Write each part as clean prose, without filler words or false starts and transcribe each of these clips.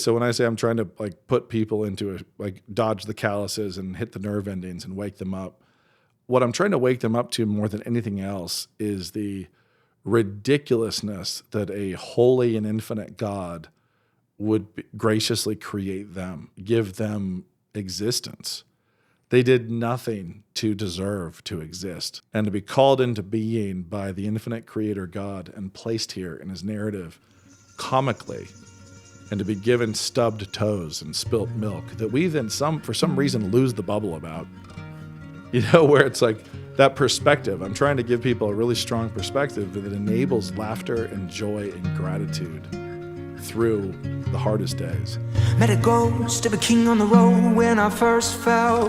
So when I say I'm trying to like put people into dodge the calluses and hit the nerve endings and wake them up, what I'm trying to wake them up to more than anything else is the ridiculousness that a holy and infinite God would graciously create them, give them existence. They did nothing to deserve to exist. And to be called into being by the infinite creator God and placed here in his narrative comically, and to be given stubbed toes and spilt milk that we then for some reason lose the bubble about. You know, where it's like that perspective. I'm trying to give people a really strong perspective that enables laughter and joy and gratitude through the hardest days. Met a ghost of a king on the road when I first fell.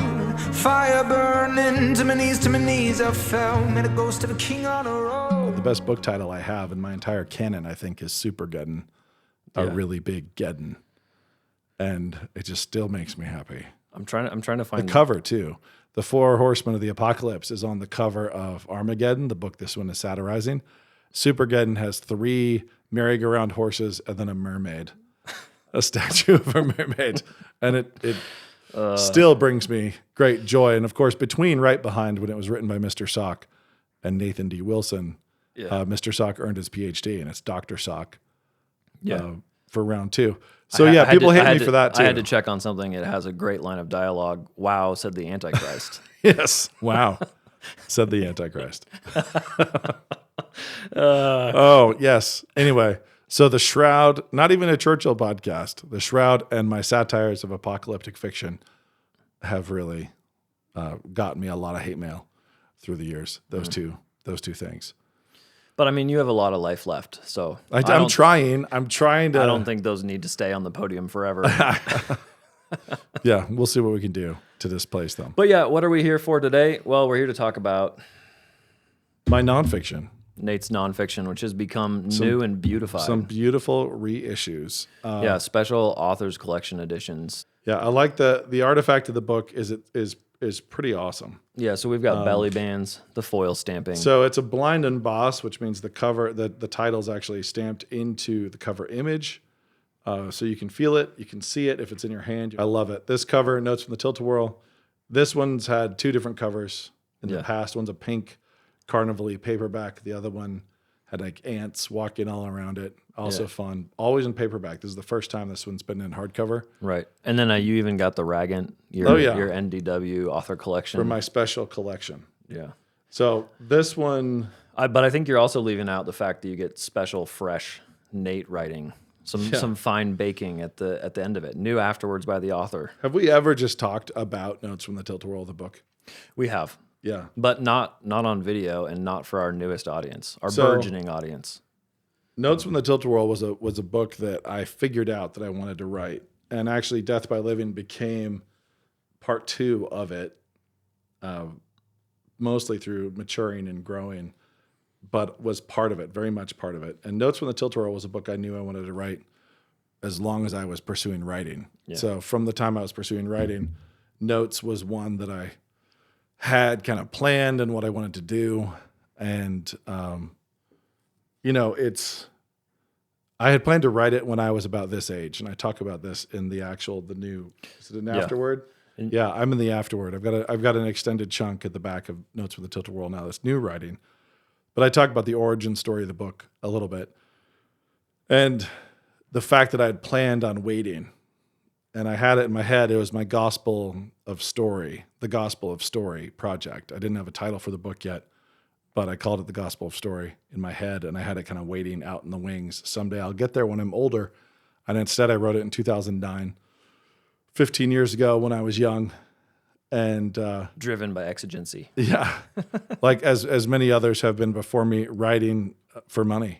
Fire burning to my knees I fell. Met a ghost of a king on the road. The best book title I have in my entire canon, I think, is Supergeddon. A really big Geddon. And it just still makes me happy. I'm trying to find the cover too. The 4 Horsemen of the Apocalypse is on the cover of Armageddon, the book this one is satirizing. Supergeddon has 3 merry-go-round horses and then a mermaid, a statue of a mermaid. And it still brings me great joy. And of course, right behind when it was written by Mr. Sock and Nathan D. Wilson, Mr. Sock earned his PhD, and it's Dr. Sock for round 2. So people hate me for that too. I had to check on something. It has a great line of dialogue. Wow, said the Antichrist. Yes. Wow, said the Antichrist. Oh, yes. Anyway, so The Shroud, not even a Churchill podcast, The Shroud and my satires of apocalyptic fiction have really gotten me a lot of hate mail through the years, those two things. But I mean, you have a lot of life left, so I'm trying to. I don't think those need to stay on the podium forever. Yeah, we'll see what we can do to displace them. But yeah, what are we here for today? Well, we're here to talk about my nonfiction. Nate's nonfiction, which has become new and beautified. Some beautiful reissues. Special authors collection editions. Yeah, I like the artifact of the book is pretty awesome. Yeah, so we've got belly bands, the foil stamping. So it's a blind emboss, which means the cover, the title's actually stamped into the cover image. So you can feel it, you can see it if it's in your hand. I love it. This cover, Notes from the Tilt-a-Whirl. This one's had 2 different covers in the past. One's a pink carnival-y paperback. The other one had like ants walking all around it. Also fun. Always in paperback. This is the first time this one's been in hardcover. Right. And then you even got the Ragant, your NDW author collection. For my special collection. Yeah. So this one... But I think you're also leaving out the fact that you get special, fresh Nate writing. Some fine baking at the end of it. New afterwards by the author. Have we ever just talked about Notes from the Tilt-a-Whirl, the book? We have. Yeah. But not on video and not for our newest audience, our burgeoning audience. Notes from the Tilt-a-Whirl was a book that I figured out that I wanted to write. And actually Death by Living became part 2 of it, mostly through maturing and growing, but was part of it, very much part of it. And Notes from the Tilt-a-Whirl was a book I knew I wanted to write as long as I was pursuing writing. Yeah. So from the time I was pursuing writing, Notes was one that I had kind of planned and what I wanted to do. And, I had planned to write it when I was about this age. And I talk about this in the new, is it an afterword? Yeah, I'm in the afterword. I've got an extended chunk at the back of Notes from the Tilt-a-Whirl now, this new writing. But I talk about the origin story of the book a little bit. And the fact that I had planned on waiting. And I had it in my head. It was my Gospel of Story, the Gospel of Story project. I didn't have a title for the book yet, but I called it the Gospel of Story in my head. And I had it kind of waiting out in the wings. Someday I'll get there when I'm older. And instead I wrote it in 2009, 15 years ago when I was young. And driven by exigency. Yeah. Like as many others have been before me, writing for money.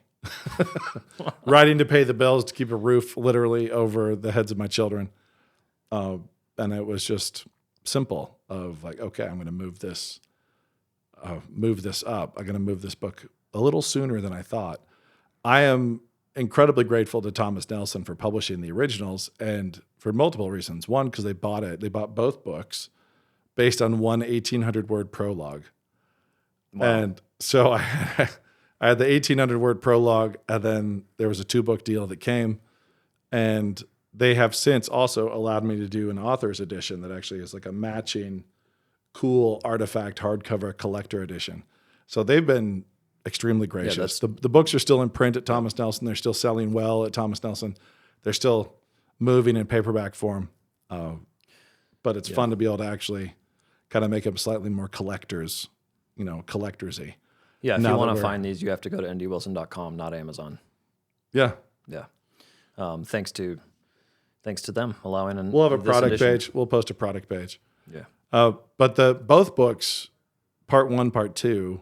Writing to pay the bills, to keep a roof literally over the heads of my children. And it was just simple of like, okay, I'm going to move this up. I'm going to move this book a little sooner than I thought. I am incredibly grateful to Thomas Nelson for publishing the originals, and for multiple reasons. One, because they bought it. They bought both books based on one 1,800-word prologue. Wow. And so I had the 1,800-word prologue, and then there was a 2-book deal that came, and they have since also allowed me to do an author's edition that actually is like a matching cool artifact hardcover collector edition. So they've been extremely gracious. The books are still in print at Thomas Nelson. They're still selling well at Thomas Nelson. They're still moving in paperback form. But it's fun to be able to actually kind of make them slightly more collectors, collectorsy. Yeah, if you want to find these, you have to go to ndwilson.com, not Amazon. Yeah. Yeah. Thanks to them allowing we'll have a product page. We'll post a product page. Yeah. But both books, part 1, part 2,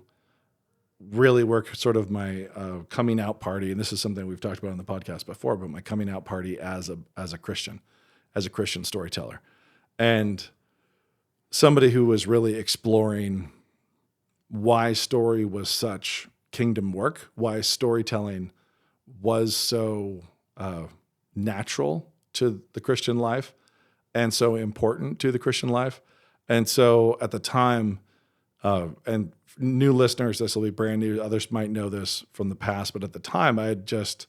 really were sort of my coming out party. And this is something we've talked about on the podcast before, but my coming out party as a Christian storyteller. And somebody who was really exploring why story was such kingdom work, why storytelling was so natural to the Christian life and so important to the Christian life. And so at the time, and new listeners, this will be brand new. Others might know this from the past, but at the time I had just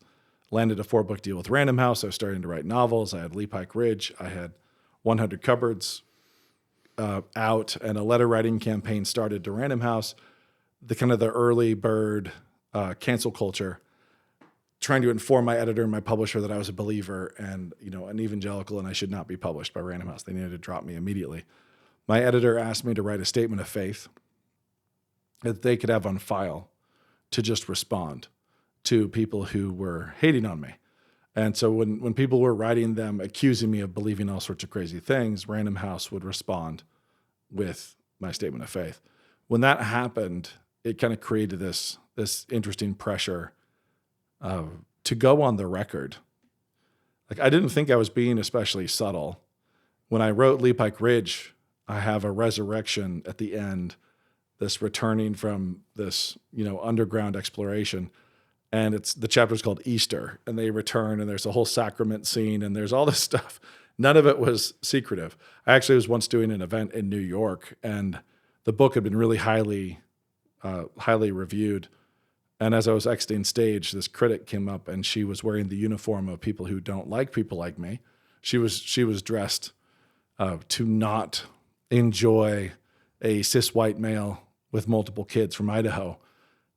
landed a 4-book deal with Random House. I was starting to write novels. I had Lee Pike Ridge. I had 100 Cupboards out, and a letter writing campaign started to Random House, the kind of the early bird cancel culture, trying to inform my editor and my publisher that I was a believer and an evangelical and I should not be published by Random House. They needed to drop me immediately. My editor asked me to write a statement of faith that they could have on file to just respond to people who were hating on me. And so when people were writing them accusing me of believing all sorts of crazy things, Random House would respond with my statement of faith. When that happened, it kind of created this interesting pressure to go on the record. Like, I didn't think I was being especially subtle. When I wrote Lee Pike Ridge, I have a resurrection at the end, this returning from this, underground exploration. And the chapter's called Easter, and they return, and there's a whole sacrament scene, and there's all this stuff. None of it was secretive. I actually was once doing an event in New York, and the book had been really highly reviewed. And as I was exiting stage, this critic came up, and she was wearing the uniform of people who don't like people like me. She was dressed to not enjoy a cis white male with multiple kids from Idaho.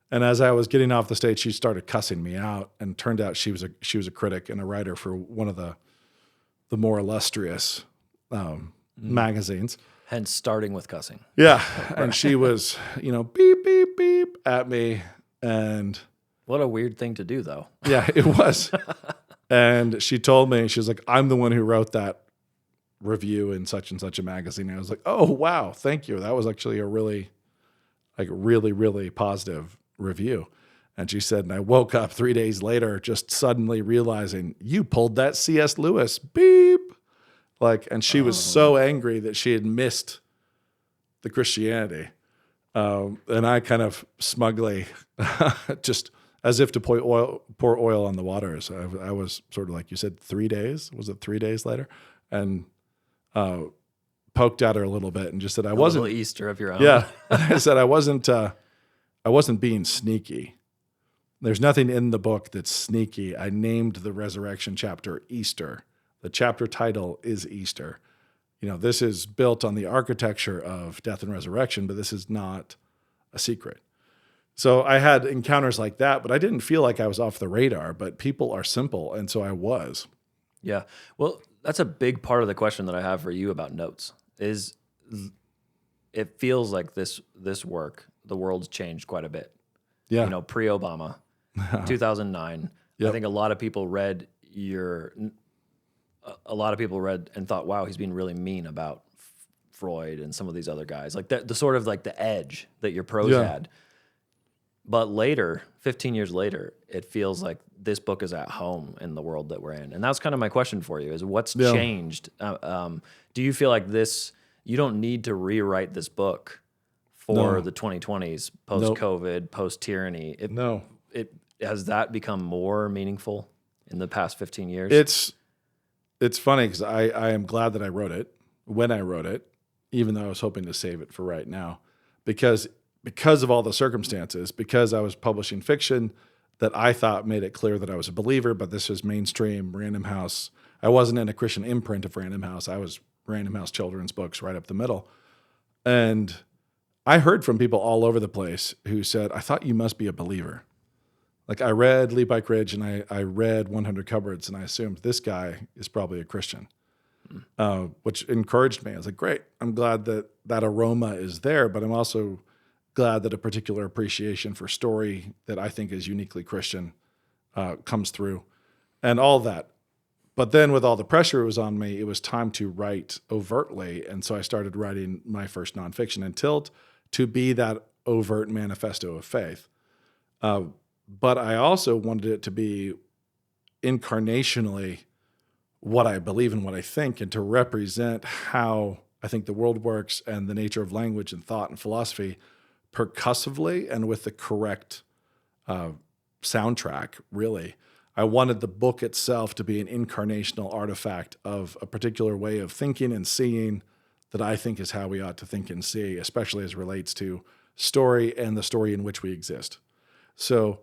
And as I was getting off the stage, she started cussing me out, and turned out she was a critic and a writer for one of the more illustrious magazines. Hence, starting with cussing. Yeah, and she was, beep beep beep at me, and what a weird thing to do, though. Yeah, it was. And she told me, she was like, "I'm the one who wrote that review in such and such a magazine." And I was like, "Oh wow, thank you. That was actually a really positive review." And she said, and I woke up 3 days later just suddenly realizing, you pulled that C.S. Lewis, beep. And she was so angry that she had missed the Christianity. And I kind of smugly, just as if to pour oil on the waters, I was sort of like you said, 3 days? Was it 3 days later? And poked at her a little bit and just said, I wasn't. A little Easter of your own. Yeah. I said, I wasn't being sneaky. There's nothing in the book that's sneaky. I named the resurrection chapter Easter. The chapter title is Easter. This is built on the architecture of death and resurrection, but this is not a secret. So I had encounters like that, but I didn't feel like I was off the radar, but people are simple. And so I was. Yeah. Well, that's a big part of the question that I have for you about notes is it feels like this work, the world's changed quite a bit. Yeah. Pre-Obama, 2009. Yep. I think a lot of people read and thought, wow, he's being really mean about Freud and some of these other guys. Like the sort of like the edge that your prose had. But later, 15 years later, it feels like this book is at home in the world that we're in. And that's kind of my question for you is what's changed? Do you feel like you don't need to rewrite this book for the 2020s, post-COVID, post-tyranny? Has that become more meaningful in the past 15 years? It's funny because I am glad that I wrote it when I wrote it, even though I was hoping to save it for right now, because of all the circumstances, because I was publishing fiction that I thought made it clear that I was a believer, but this was mainstream Random House. I wasn't in a Christian imprint of Random House. I was Random House children's books right up the middle. And I heard from people all over the place who said, I thought you must be a believer. Like I read Lee Bike Ridge and I read 100 Cupboards and I assumed this guy is probably a Christian, which encouraged me. I was like, great. I'm glad that that aroma is there, but I'm also glad that a particular appreciation for story that I think is uniquely Christian comes through and all that. But then with all the pressure it was on me, it was time to write overtly. And so I started writing my first nonfiction in Tilt to be that overt manifesto of faith. But I also wanted it to be incarnationally what I believe and what I think, and to represent how I think the world works and the nature of language and thought and philosophy percussively and with the correct soundtrack, really. I wanted the book itself to be an incarnational artifact of a particular way of thinking and seeing that I think is how we ought to think and see, especially as it relates to story and the story in which we exist. So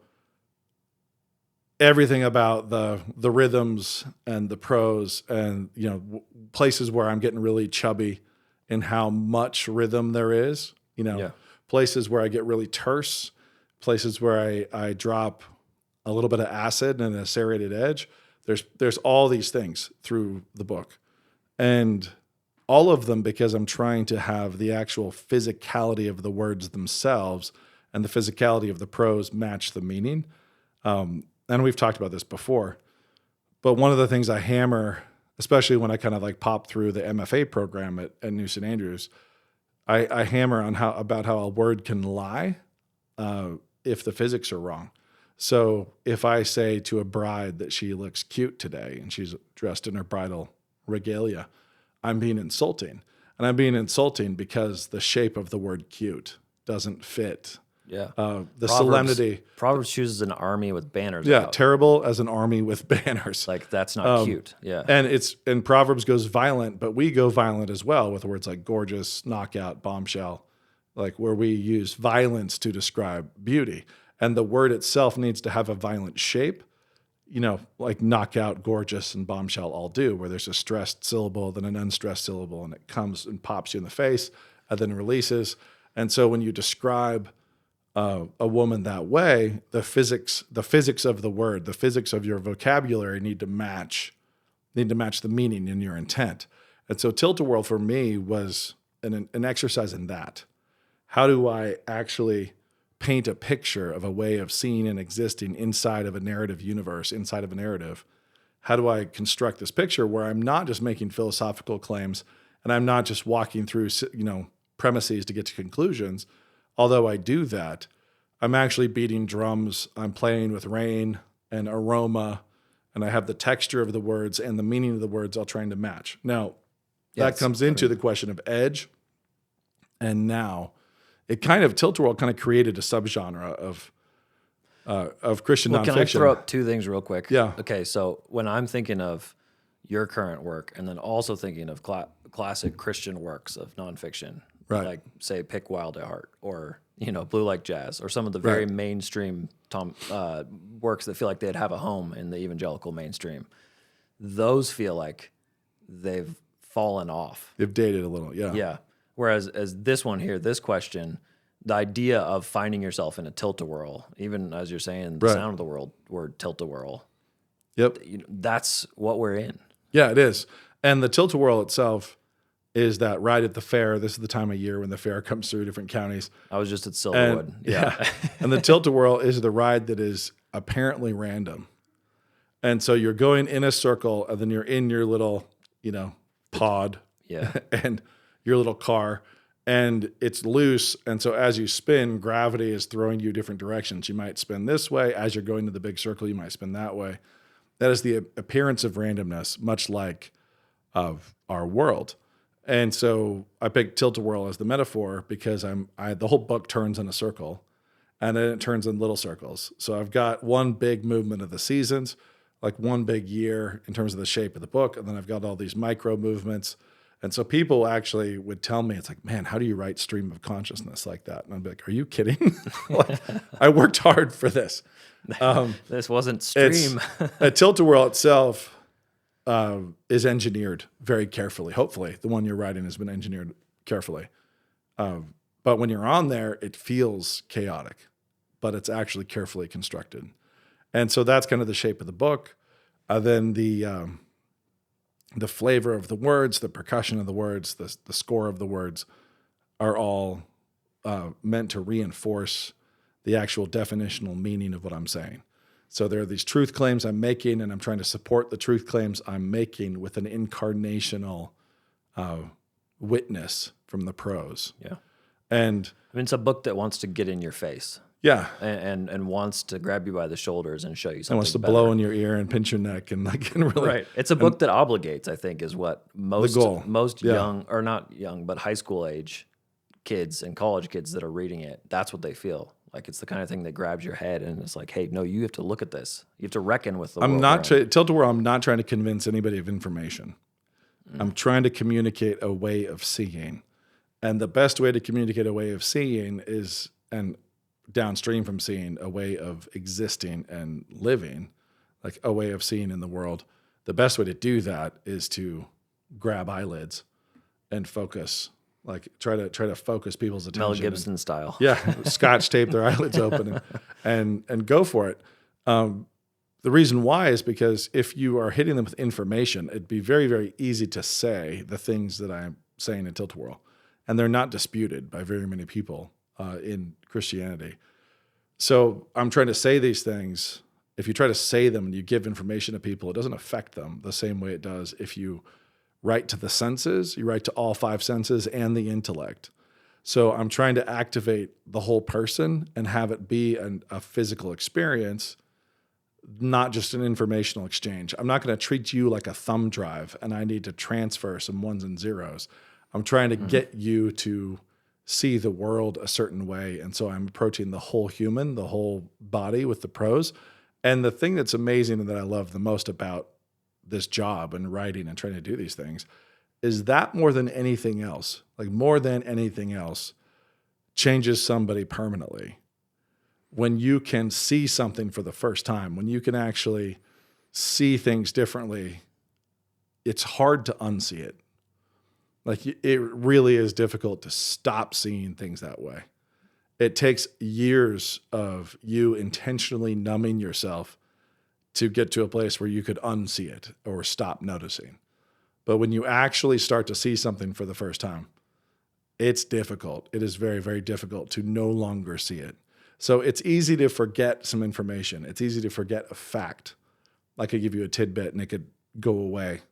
everything about the rhythms and the prose and, you know, places where I'm getting really chubby in how much rhythm there is, you know, places where I get really terse, places where I drop a little bit of acid and a serrated edge. There's all these things through the book, and all of them because I'm trying to have the actual physicality of the words themselves and the physicality of the prose match the meaning. And we've talked about this before, but one of the things I hammer, especially when I kind of like pop through the MFA program at New St. Andrews, I hammer on how a word can lie if the physics are wrong. So if I say to a bride that she looks cute today and she's dressed in her bridal regalia, I'm being insulting. And I'm being insulting because the shape of the word cute doesn't fit. Yeah. The solemnity. Proverbs chooses an army with banners. Yeah, out. terrible as an army with banners. Like that's not cute. Yeah. And Proverbs goes violent, but we go violent as well with words like gorgeous, knockout, bombshell, like where we use violence to describe beauty. And the word itself needs to have a violent shape, you know, like knockout, gorgeous, and bombshell all do, where there's a stressed syllable, then an unstressed syllable, and it comes and pops you in the face and then releases. And so when you describe a woman that way, the physics of the word, the physics of your vocabulary need to match the meaning in your intent. And so Tilt-a-Whirl for me was an exercise in that. How do I actually paint a picture of a way of seeing and existing inside of a narrative universe, inside of a narrative? How do I construct this picture where I'm not just making philosophical claims and I'm not just walking through, you know, premises to get to conclusions? Although I do that, I'm actually beating drums. I'm playing with rain and aroma, and I have the texture of the words and the meaning of the words all trying to match. Now, that comes into the question of edge, and now it kind of Tilt-a-Whirl kind of created a subgenre of Christian nonfiction. Can I throw up two things real quick? Yeah. Okay, so when I'm thinking of your current work, and then also thinking of classic Christian works of nonfiction, right, like say Pick Wild at Heart, or you know Blue Like Jazz, or some of the very mainstream works that feel like they'd have a home in the evangelical mainstream, those feel like they've fallen off. They've dated a little, Yeah. Whereas as this one here, this question, the idea of finding yourself in a tilt-a-whirl, even as you're saying, the sound of the world word tilt-a-whirl. Yep. You know, that's what we're in. Yeah, it is. And the Tilt-a-Whirl itself is that ride at the fair. This is the time of year when the fair comes through different counties. I was just at Silverwood. Yeah. And the Tilt-a-Whirl is the ride that is apparently random. And so you're going in a circle, and then you're in your little, you know, pod. Yeah. And your little car, and it's loose. And so as you spin, gravity is throwing you different directions. You might spin this way. As you're going to the big circle, you might spin that way. That is the appearance of randomness, much like of our world. And so I picked Tilt-a-Whirl as the metaphor because the whole book turns in a circle, and then it turns in little circles. So I've got one big movement of the seasons, like one big year in terms of the shape of the book, and then I've got all these micro movements. And so people actually would tell me, it's like, man, how do you write stream of consciousness like that? And I'd be like, are you kidding? Like, I worked hard for this. This wasn't stream. A Tilt-a-Whirl itself is engineered very carefully. Hopefully, the one you're writing has been engineered carefully. But when you're on there, it feels chaotic, but it's actually carefully constructed. And so that's kind of the shape of the book. Then the flavor of the words, the percussion of the words, the score of the words are all meant to reinforce the actual definitional meaning of what I'm saying. So there are these truth claims I'm making, and I'm trying to support the truth claims I'm making with an incarnational witness from the prose. Yeah. And I mean, it's a book that wants to get in your face. Yeah. And wants to grab you by the shoulders and show you something. It wants to better. blow in your ear and pinch your neck and really. Right. It's a book that obligates, I think, is what most young, or not young, but high school age kids and college kids that are reading it, that's what they feel. Like it's the kind of thing that grabs your head and it's like, hey, no, you have to look at this. You have to reckon with the world. Tilt-a-Whirl, I'm not trying to convince anybody of information. I'm trying to communicate a way of seeing. And the best way to communicate a way of seeing is, and downstream from seeing, a way of existing and living, like a way of seeing in the world. The best way to do that is to grab eyelids and focus, like try to focus people's attention. Mel Gibson style. Yeah, scotch tape their eyelids open and go for it. The reason why is because if you are hitting them with information, it'd be very, very easy to say the things that I'm saying in Tilt-a-Whirl, and they're not disputed by very many people in Christianity. So I'm trying to say these things. If you try to say them and you give information to people, it doesn't affect them the same way it does if you write to the senses, you write to all five senses and the intellect. So I'm trying to activate the whole person and have it be a physical experience, not just an informational exchange. I'm not going to treat you like a thumb drive and I need to transfer some ones and zeros. I'm trying to get you to see the world a certain way. And so I'm approaching the whole human, the whole body with the prose. And the thing that's amazing and that I love the most about this job and writing and trying to do these things is that more than anything else, changes somebody permanently. When you can see something for the first time, when you can actually see things differently, it's hard to unsee it. Like it really is difficult to stop seeing things that way. It takes years of you intentionally numbing yourself to get to a place where you could unsee it or stop noticing. But when you actually start to see something for the first time, it's difficult. It is very, very difficult to no longer see it. So it's easy to forget some information. It's easy to forget a fact. I could give you a tidbit and it could go away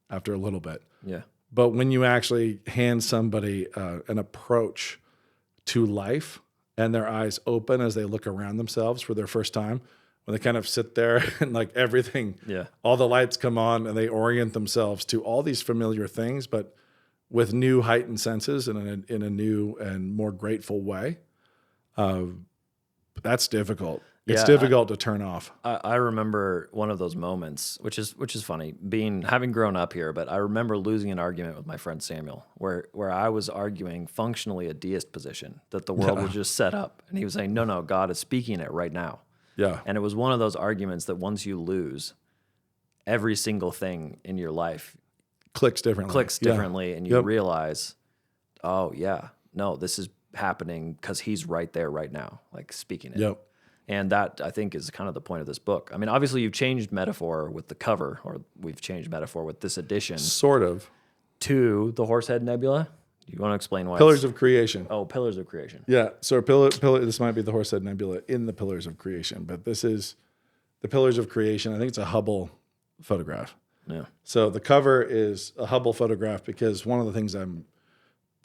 after a little bit. Yeah. But when you actually hand somebody an approach to life and their eyes open as they look around themselves for their first time, when they kind of sit there and like everything, all the lights come on and they orient themselves to all these familiar things, but with new heightened senses and in a new and more grateful way, that's difficult. It's difficult to turn off. I remember one of those moments, which is funny, having grown up here, but I remember losing an argument with my friend Samuel, where I was arguing functionally a deist position, that the world was just set up. And he was saying, no, God is speaking it right now. Yeah. And it was one of those arguments that once you lose, every single thing in your life clicks differently. And you realize, oh yeah, no, this is happening because he's right there right now, like speaking it. Yep. And that, I think, is kind of the point of this book. I mean, obviously you've changed metaphor with the cover, or we've changed metaphor with this edition. Sort of. To the Horsehead Nebula. Do you want to explain why? Pillars of Creation. Oh, Pillars of Creation. Yeah. So this might be the Horsehead Nebula in the Pillars of Creation, but this is the Pillars of Creation. I think it's a Hubble photograph. Yeah. So the cover is a Hubble photograph because one of the things I'm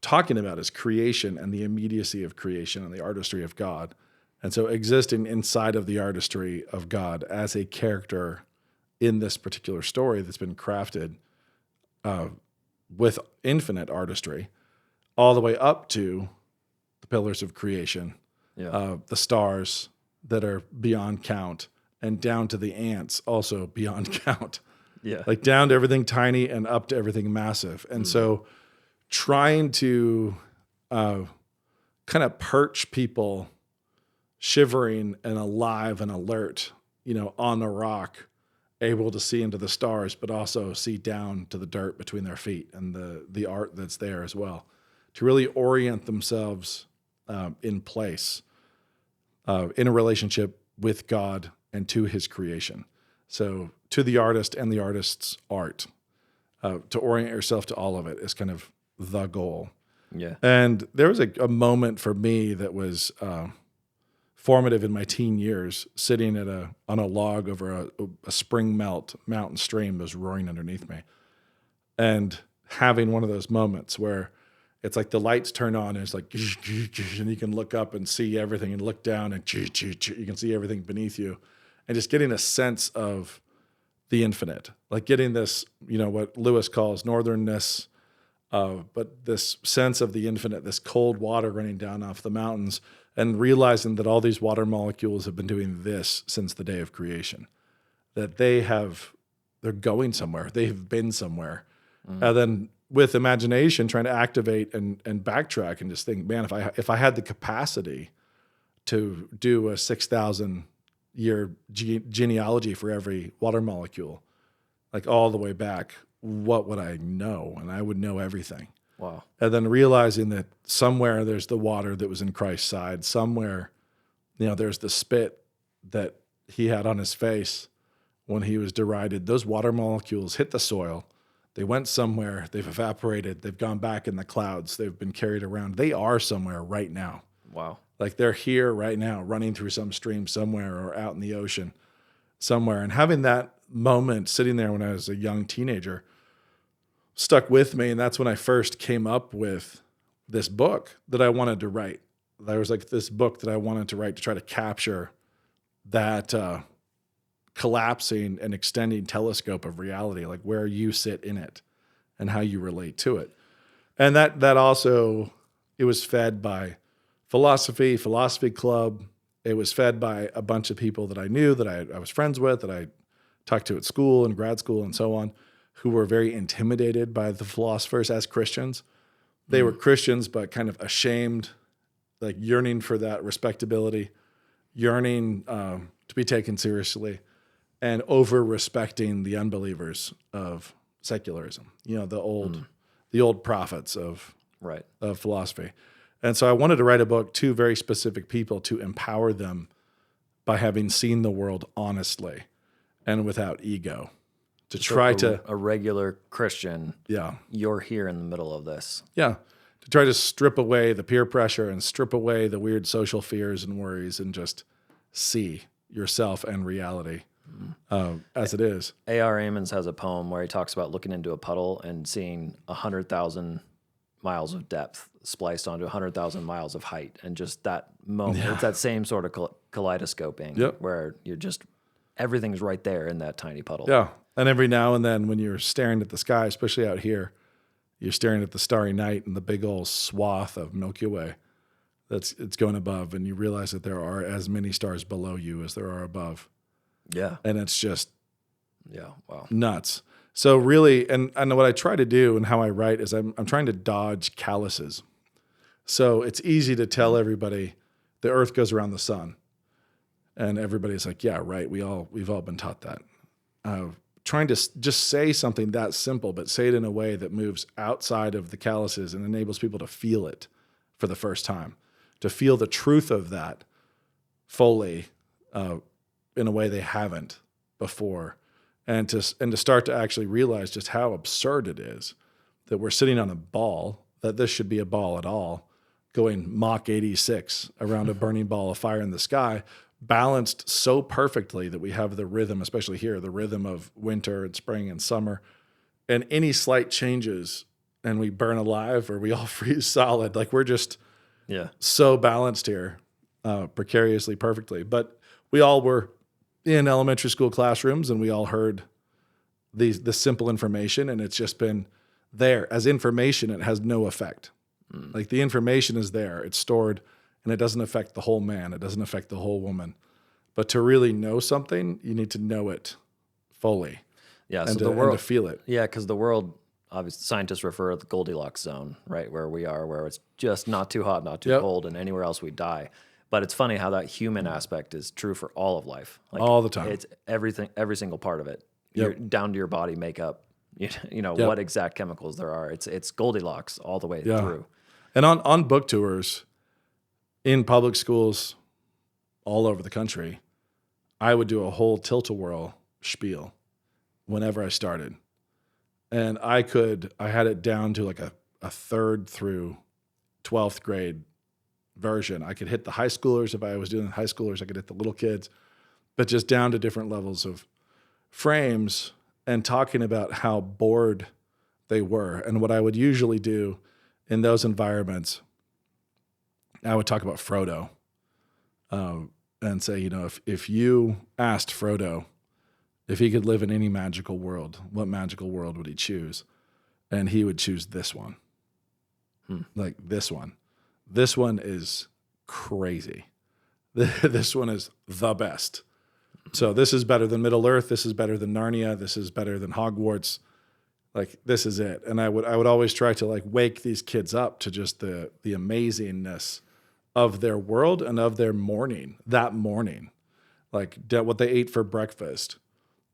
talking about is creation and the immediacy of creation and the artistry of God. And so existing inside of the artistry of God as a character in this particular story that's been crafted with infinite artistry, all the way up to the pillars of creation, the stars that are beyond count, and down to the ants also beyond count. Yeah. Like down to everything tiny and up to everything massive. And so trying to kind of perch people shivering and alive and alert, on a rock able to see into the stars, but also see down to the dirt between their feet and the art that's there as well, to really orient themselves in place in a relationship with God and to his creation. So to the artist and the artist's art, to orient yourself to all of it is kind of the goal. Yeah. And there was a moment for me that was formative in my teen years, sitting on a log over a spring mountain stream that was roaring underneath me, and having one of those moments where it's like the lights turn on and it's like, and you can look up and see everything, and look down and you can see everything beneath you, and just getting a sense of the infinite, like getting this, what Lewis calls northernness, but this sense of the infinite, this cold water running down off the mountains, and realizing that all these water molecules have been doing this since the day of creation, that they're going somewhere, they've been somewhere. And then with imagination, trying to activate and backtrack and just think, man, if I had the capacity to do a 6,000 year genealogy for every water molecule, like all the way back, what would I know? And I would know everything. Wow. And then realizing that somewhere there's the water that was in Christ's side, somewhere, there's the spit that he had on his face when he was derided. Those water molecules hit the soil. They went somewhere, they've evaporated, they've gone back in the clouds, they've been carried around. They are somewhere right now. Wow. Like they're here right now, running through some stream somewhere or out in the ocean somewhere. And having that moment sitting there when I was a young teenager stuck with me. And that's when I first came up with this book that I wanted to write. There was like this book that I wanted to write to try to capture that collapsing and extending telescope of reality, like where you sit in it and how you relate to it. And that also, it was fed by philosophy club. It was fed by a bunch of people that I knew, that I was friends with, that I talked to at school and grad school and so on, who were very intimidated by the philosophers as Christians. They were Christians, but kind of ashamed, like yearning for that respectability, yearning to be taken seriously, and over-respecting the unbelievers of secularism, the old prophets of philosophy. And so I wanted to write a book to very specific people to empower them by having seen the world honestly and without ego. To try to a regular Christian, yeah, you're here in the middle of this. Yeah, to try to strip away the peer pressure and strip away the weird social fears and worries and just see yourself and reality as it is. A.R. Amos has a poem where he talks about looking into a puddle and seeing 100,000 miles of depth spliced onto 100,000 miles of height, and just that moment, it's that same sort of kaleidoscoping where you're just everything's right there in that tiny puddle. Yeah. And every now and then when you're staring at the sky, especially out here, you're staring at the starry night and the big old swath of Milky Way it's going above, and you realize that there are as many stars below you as there are above. Yeah. And it's just wow. Nuts. So really, and what I try to do and how I write is I'm trying to dodge calluses. So it's easy to tell everybody the earth goes around the sun. And everybody's like, yeah, right. We've all been taught that. Trying to just say something that simple, but say it in a way that moves outside of the calluses and enables people to feel it for the first time, to feel the truth of that fully in a way they haven't before, and to start to actually realize just how absurd it is that we're sitting on a ball, that this should be a ball at all, going Mach 86 around a burning ball of fire in the sky, balanced so perfectly that we have the rhythm, especially here, the rhythm of winter and spring and summer, and any slight changes and we burn alive or we all freeze solid. Like we're just so balanced here, precariously perfectly. But we all were in elementary school classrooms and we all heard this simple information, and it's just been there as information. It has no effect. Like the information is there, it's stored, and it doesn't affect the whole man. It doesn't affect the whole woman. But to really know something, you need to know it fully. Yeah, and so the world, and to feel it. Yeah, because the world, obviously, scientists refer to the Goldilocks zone, right, where we are, where it's just not too hot, not too cold, and anywhere else we die. But it's funny how that human aspect is true for all of life. Like, all the time. It's everything, every single part of it. your, down to your body makeup, what exact chemicals there are. It's Goldilocks all the way through. And on book tours in public schools all over the country, I would do a whole Tilt-a-Whirl spiel whenever I started. And I had it down to like a 3rd through 12th grade version. I could hit the high schoolers. If I was doing high schoolers, I could hit the little kids, but just down to different levels of frames and talking about how bored they were. And what I would usually do in those environments, I would talk about Frodo and say, if you asked Frodo if he could live in any magical world, what magical world would he choose? And he would choose this one. Like this one. This one is crazy. This one is the best. So this is better than Middle Earth. This is better than Narnia. This is better than Hogwarts. Like, this is it. And I would always try to like wake these kids up to just the amazingness of their world and of their morning, that morning, like what they ate for breakfast.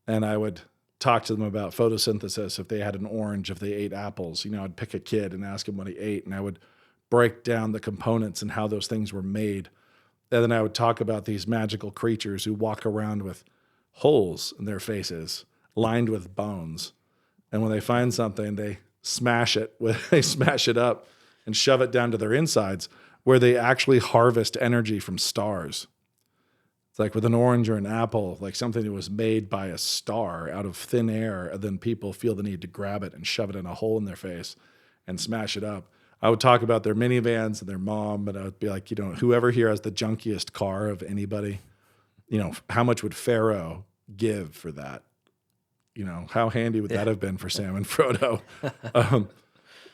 And I would talk to them about photosynthesis. If they had an orange, if they ate apples, I'd pick a kid and ask him what he ate. And I would break down the components and how those things were made. And then I would talk about these magical creatures who walk around with holes in their faces, lined with bones. And when they find something, they smash it up and shove it down to their insides, where they actually harvest energy from stars. It's like with an orange or an apple, like something that was made by a star out of thin air, and then people feel the need to grab it and shove it in a hole in their face and smash it up. I would talk about their minivans and their mom, and I would be like, whoever here has the junkiest car of anybody, how much would Pharaoh give for that? How handy would that have been for Sam and Frodo?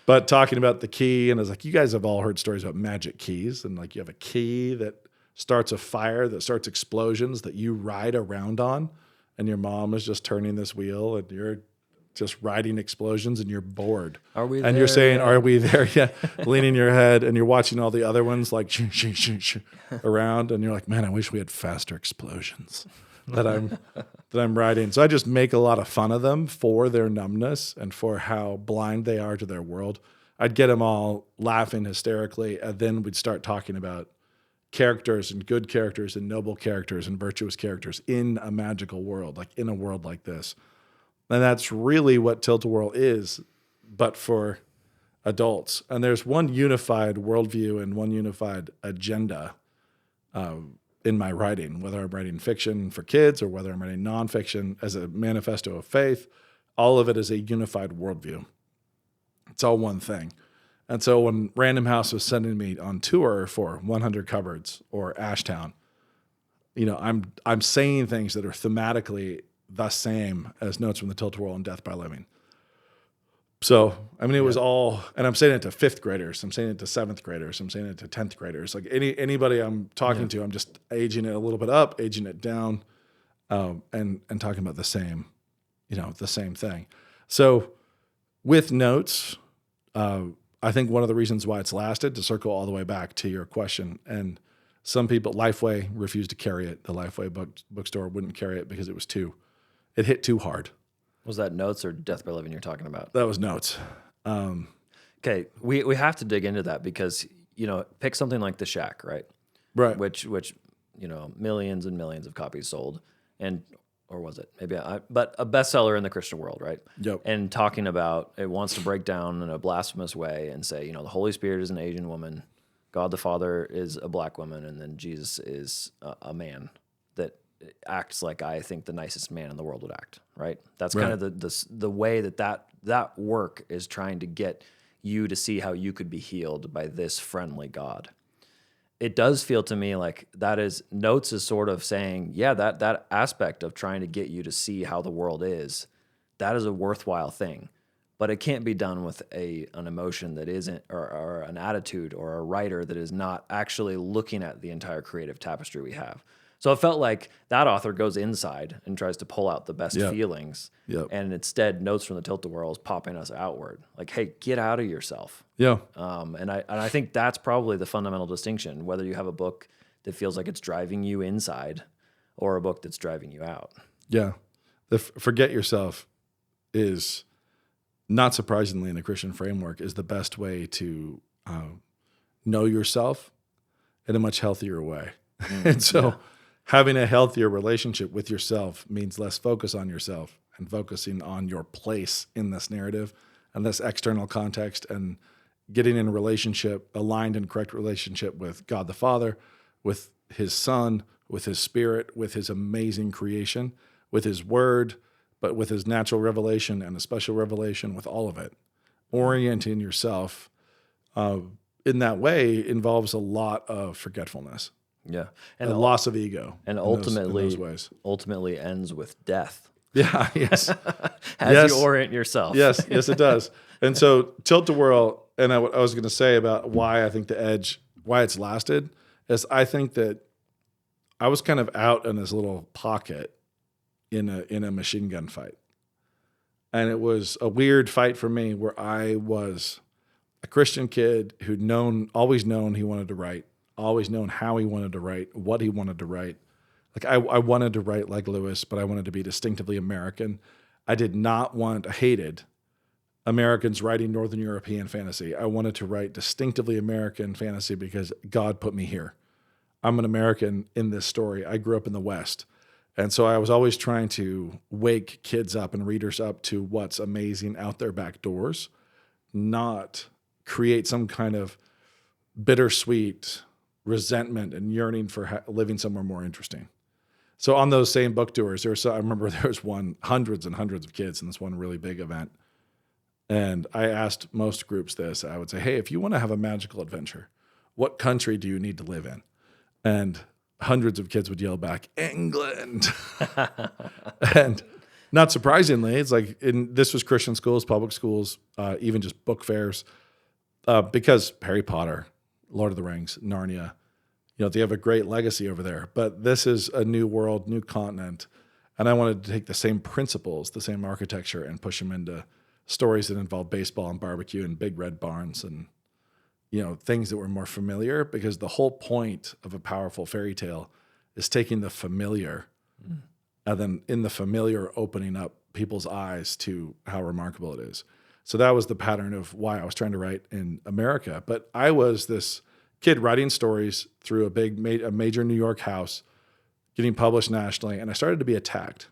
But talking about the key, and I was like, you guys have all heard stories about magic keys, and like you have a key that starts a fire, that starts explosions that you ride around on, and your mom is just turning this wheel, and you're just riding explosions, and you're bored. Are we there? And you're saying, are we there yet? Leaning your head, and you're watching all the other ones like around, and you're like, man, I wish we had faster explosions that I'm riding. So I just make a lot of fun of them for their numbness and for how blind they are to their world. I'd get them all laughing hysterically, and then we'd start talking about characters and good characters and noble characters and virtuous characters in a magical world, like in a world like this. And that's really what Tilt-a-Whirl is, but for adults. And there's one unified worldview and one unified agenda in my writing, whether I'm writing fiction for kids or whether I'm writing nonfiction as a manifesto of faith. All of it is a unified worldview. It's all one thing. And so when Random House was sending me on tour for 100 Cupboards or Ashtown, I'm saying things that are thematically the same as Notes from the Tilt-a-Whirl and Death by Living. So, it was all, and I'm saying it to 5th graders, I'm saying it to 7th graders, I'm saying it to 10th graders. Like anybody I'm talking to, I'm just aging it a little bit up, aging it down, and talking about the same, the same thing. So with Notes, I think one of the reasons why it's lasted, to circle all the way back to your question, and some people, Lifeway refused to carry it. The Lifeway bookstore wouldn't carry it because it hit too hard. Was that Notes or Death by Living you're talking about? That was Notes. Okay, we have to dig into that because, pick something like The Shack, right? Right. Which millions and millions of copies sold, or was it? But a bestseller in the Christian world, right? Yep. And talking about, it wants to break down in a blasphemous way and say, the Holy Spirit is an Asian woman, God the Father is a black woman, and then Jesus is a man that acts like I think the nicest man in the world would act, right? That's kind of the way that work is trying to get you to see how you could be healed by this friendly God. It does feel to me like Notes is sort of saying, yeah, that aspect of trying to get you to see how the world is, that is a worthwhile thing. But it can't be done with an emotion that isn't, or an attitude or a writer that is not actually looking at the entire creative tapestry we have. So it felt like that author goes inside and tries to pull out the best feelings. Yep. And instead, Notes from the Tilt-a-Whirl is popping us outward. Like, hey, get out of yourself. Yeah. And I think that's probably the fundamental distinction, whether you have a book that feels like it's driving you inside or a book that's driving you out. Yeah. The forget yourself is, not surprisingly in the Christian framework, is the best way to know yourself in a much healthier way. And so having a healthier relationship with yourself means less focus on yourself and focusing on your place in this narrative and this external context, and getting in a relationship, aligned and correct relationship with God the Father, with his Son, with his Spirit, with his amazing creation, with his word, but with his natural revelation and a special revelation, with all of it. Orienting yourself in that way involves a lot of forgetfulness. Yeah. And a loss of ego. And in those ways. ultimately ends with death. Yeah, yes. As you orient yourself. Yes, it does. And so Tilt-a-Whirl, and I was going to say about why I think the Edge, why it's lasted, is I think that I was kind of out in this little pocket in a machine gun fight. And it was a weird fight for me, where I was a Christian kid who'd always known he wanted to write, always known how he wanted to write, what he wanted to write. Like I wanted to write like Lewis, but I wanted to be distinctively American. I hated Americans writing Northern European fantasy. I wanted to write distinctively American fantasy because God put me here. I'm an American in this story. I grew up in the West. And so I was always trying to wake kids up and readers up to what's amazing out their back doors, not create some kind of bittersweet resentment and yearning for living somewhere more interesting. So on those same book tours, I remember there was hundreds and hundreds of kids in this one really big event. And I asked most groups this. I would say, hey, if you want to have a magical adventure, what country do you need to live in? And hundreds of kids would yell back, England. And not surprisingly, it's like this was Christian schools, public schools, even just book fairs, because Harry Potter, Lord of the Rings, Narnia, they have a great legacy over there. But this is a new world, new continent. And I wanted to take the same principles, the same architecture, and push them into stories that involve baseball and barbecue and big red barns and things that were more familiar, because the whole point of a powerful fairy tale is taking the familiar and then in the familiar opening up people's eyes to how remarkable it is. So that was the pattern of why I was trying to write in America. But I was this kid writing stories through a major New York house, getting published nationally, and I started to be attacked.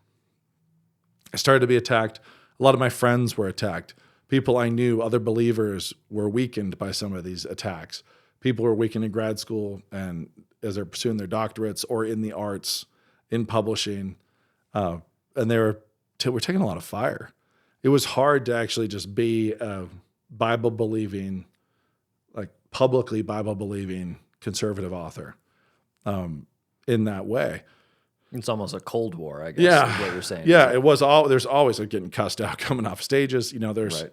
A lot of my friends were attacked. People I knew, other believers, were weakened by some of these attacks. People were weakened in grad school and as they're pursuing their doctorates or in the arts, in publishing, and they were taking a lot of fire. It was hard to actually just be a Bible-believing, like publicly Bible-believing conservative author in that way. It's almost a Cold War, I guess, is what you're saying. Yeah, it was there's always getting cussed out coming off stages. There's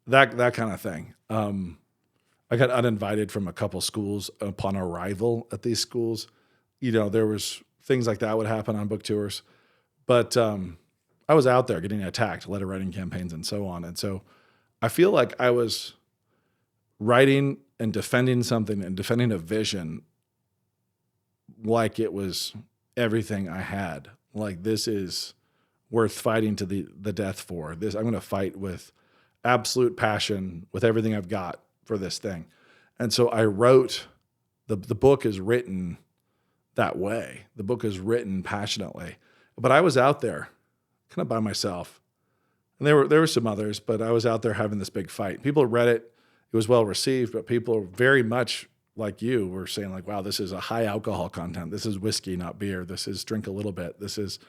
that kind of thing. I got uninvited from a couple schools upon arrival at these schools. There was things like that would happen on book tours. But I was out there getting attacked, letter writing campaigns and so on. And so I feel like I was writing and defending something and defending a vision like it was everything I had. Like, this is worth fighting to the death for. This, I'm going to fight with absolute passion, with everything I've got for this thing. And so I wrote, the book is written that way. The book is written passionately. But I was out there kind of by myself. And there were some others, but I was out there having this big fight. People read it. It was well received, but people very much like you were saying, like, wow, this is a high alcohol content. This is whiskey, not beer. This is drink a little bit. This is,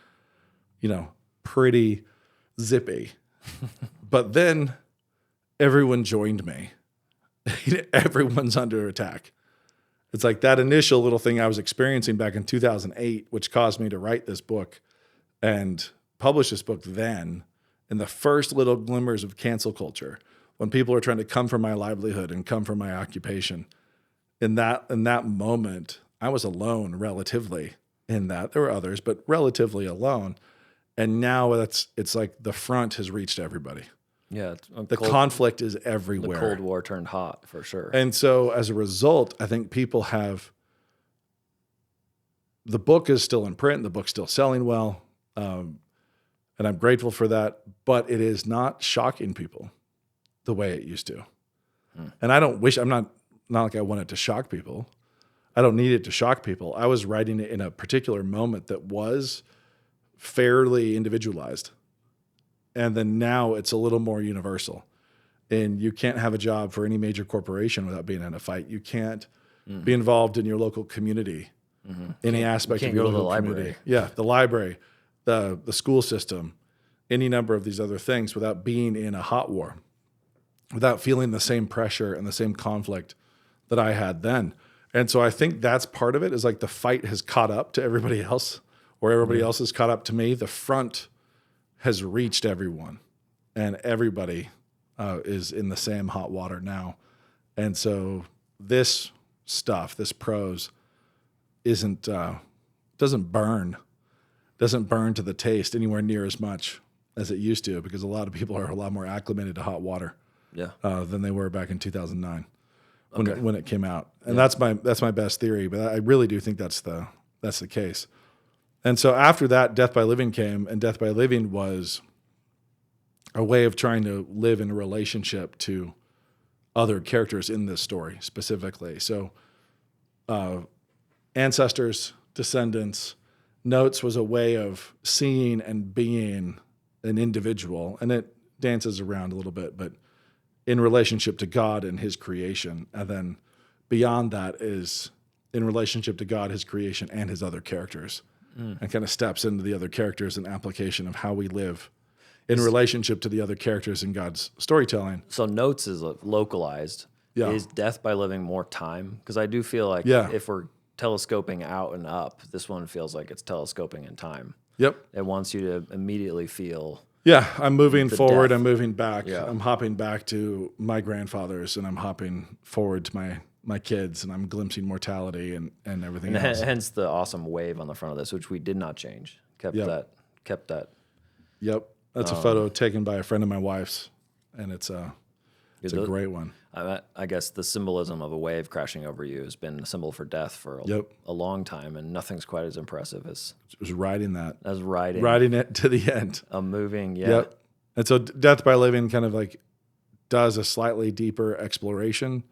pretty zippy. But then everyone joined me. Everyone's under attack. It's like that initial little thing I was experiencing back in 2008, which caused me to write this book and publish this book then, in the first little glimmers of cancel culture, when people are trying to come for my livelihood and come for my occupation. In that moment, I was alone relatively in that. There were others, but relatively alone. And now it's like the front has reached everybody. Yeah. Conflict is everywhere. The Cold War turned hot, for sure. And so as a result, I think people the book is still in print, the book's still selling well. And And I'm grateful for that, but it is not shocking people the way it used to. And I'm not like I want it to shock people. I don't need it to shock people. I was writing it in a particular moment that was fairly individualized. And then now it's a little more universal. And you can't have a job for any major corporation without being in a fight. You can't be involved in your local community, any aspect of your local community. Yeah, the library, the school system, any number of these other things without being in a hot war, without feeling the same pressure and the same conflict that I had then. And so I think that's part of it, is like the fight has caught up to everybody else, or everybody else has caught up to me. The front has reached everyone, and everybody is in the same hot water now. And so this stuff, this prose, doesn't burn to the taste anywhere near as much as it used to, because a lot of people are a lot more acclimated to hot water than they were back in 2009 when it came out. And that's my best theory, but I really do think that's the case. And so after that, Death by Living came, and Death by Living was a way of trying to live in a relationship to other characters in this story specifically. So ancestors, descendants, notes was a way of seeing and being an individual, and it dances around a little bit, but in relationship to God and his creation. And then beyond that is in relationship to God, his creation, and his other characters, and kind of steps into the other characters and application of how we live in relationship to the other characters in God's storytelling. So notes is localized. Yeah. Is Death by Living more time? Because I do feel like if we're telescoping out and up, this one feels like it's telescoping in time. Yep. It wants you to immediately feel. Yeah, I'm moving forward. Death. I'm moving back. Yeah. I'm hopping back to my grandfathers, and I'm hopping forward to my kids, and I'm glimpsing mortality and everything And else. hence the awesome wave on the front of this, which we did not change. Kept that. Yep. That's a photo taken by a friend of my wife's, and it's a great one. I guess the symbolism of a wave crashing over you has been a symbol for death for a long time, and nothing's quite as impressive as riding that. Riding it to the end. A moving, Yep. And so Death by Living kind of like does a slightly deeper exploration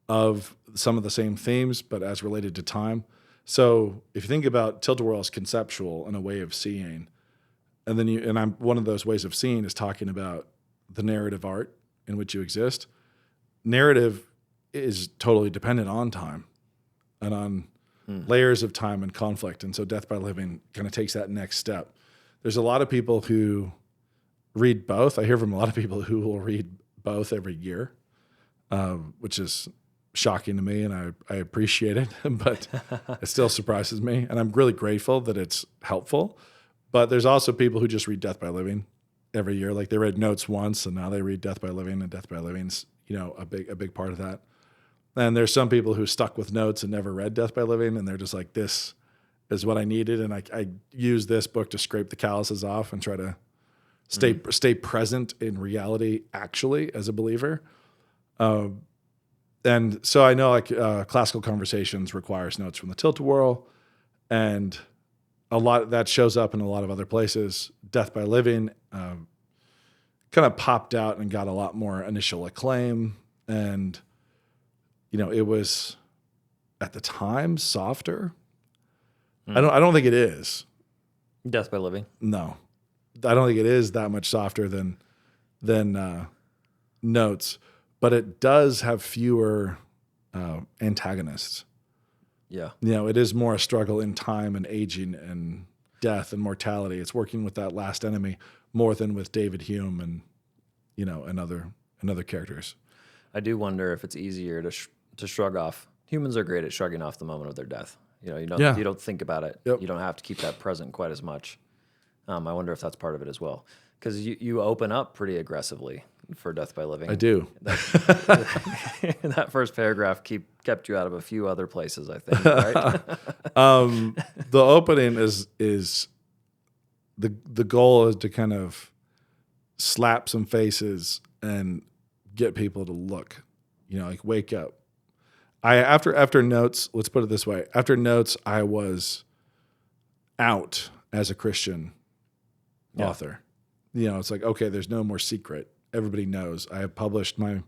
of some of the same themes, but as related to time. So if you think about Tilt-a-Whirl as conceptual and a way of seeing, and I'm one of those ways of seeing is talking about the narrative art in which you exist. Narrative is totally dependent on time and on layers of time and conflict. And so Death by Living kind of takes that next step. There's a lot of people who read both. I hear from a lot of people who will read both every year, which is shocking to me, and I appreciate it, but it still surprises me. And I'm really grateful that it's helpful. But there's also people who just read Death by Living every year. Like they read Notes once, and now they read Death by Living, and Death by Living's, a big part of that. And there's some people who stuck with Notes and never read Death by Living, and they're just like, this is what I needed, and I use this book to scrape the calluses off and try to stay present in reality, actually, as a believer. And so I know Classical Conversations requires notes from the Tilt-a-Whirl, and a lot that shows up in a lot of other places. Death by Living kind of popped out and got a lot more initial acclaim, and it was at the time softer. I don't think it is. Death by Living. No, I don't think it is that much softer than Notes, but it does have fewer antagonists. Yeah. It is more a struggle in time and aging and death and mortality. It's working with that last enemy more than with David Hume and, and other characters. I do wonder if it's easier to shrug off. Humans are great at shrugging off the moment of their death. You don't think about it. Yep. You don't have to keep that present quite as much. I wonder if that's part of it as well. Because you open up pretty aggressively for Death by Living. I do. That first paragraph kept you out of a few other places, I think, right? The opening is the goal is to kind of slap some faces and get people to look, wake up. After Notes, let's put it this way. After Notes, I was out as a Christian author. It's like, okay, there's no more secret. Everybody knows. I have published my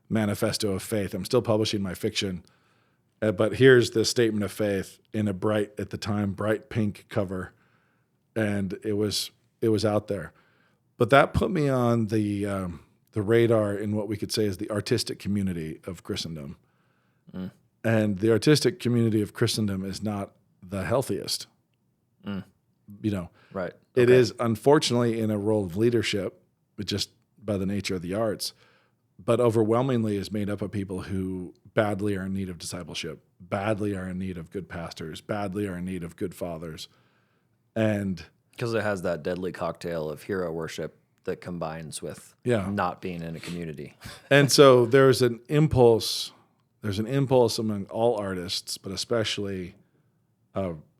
manifesto of faith. I'm still publishing my fiction. But here's the statement of faith in a bright pink cover. And it was out there. But that put me on the radar in what we could say is the artistic community of Christendom. And the artistic community of Christendom is not the healthiest. Right. It is, unfortunately, in a role of leadership, just by the nature of the arts, but overwhelmingly is made up of people who badly are in need of discipleship, badly are in need of good pastors, badly are in need of good fathers. And because it has that deadly cocktail of hero worship that combines with not being in a community. And so there's an impulse among all artists, but especially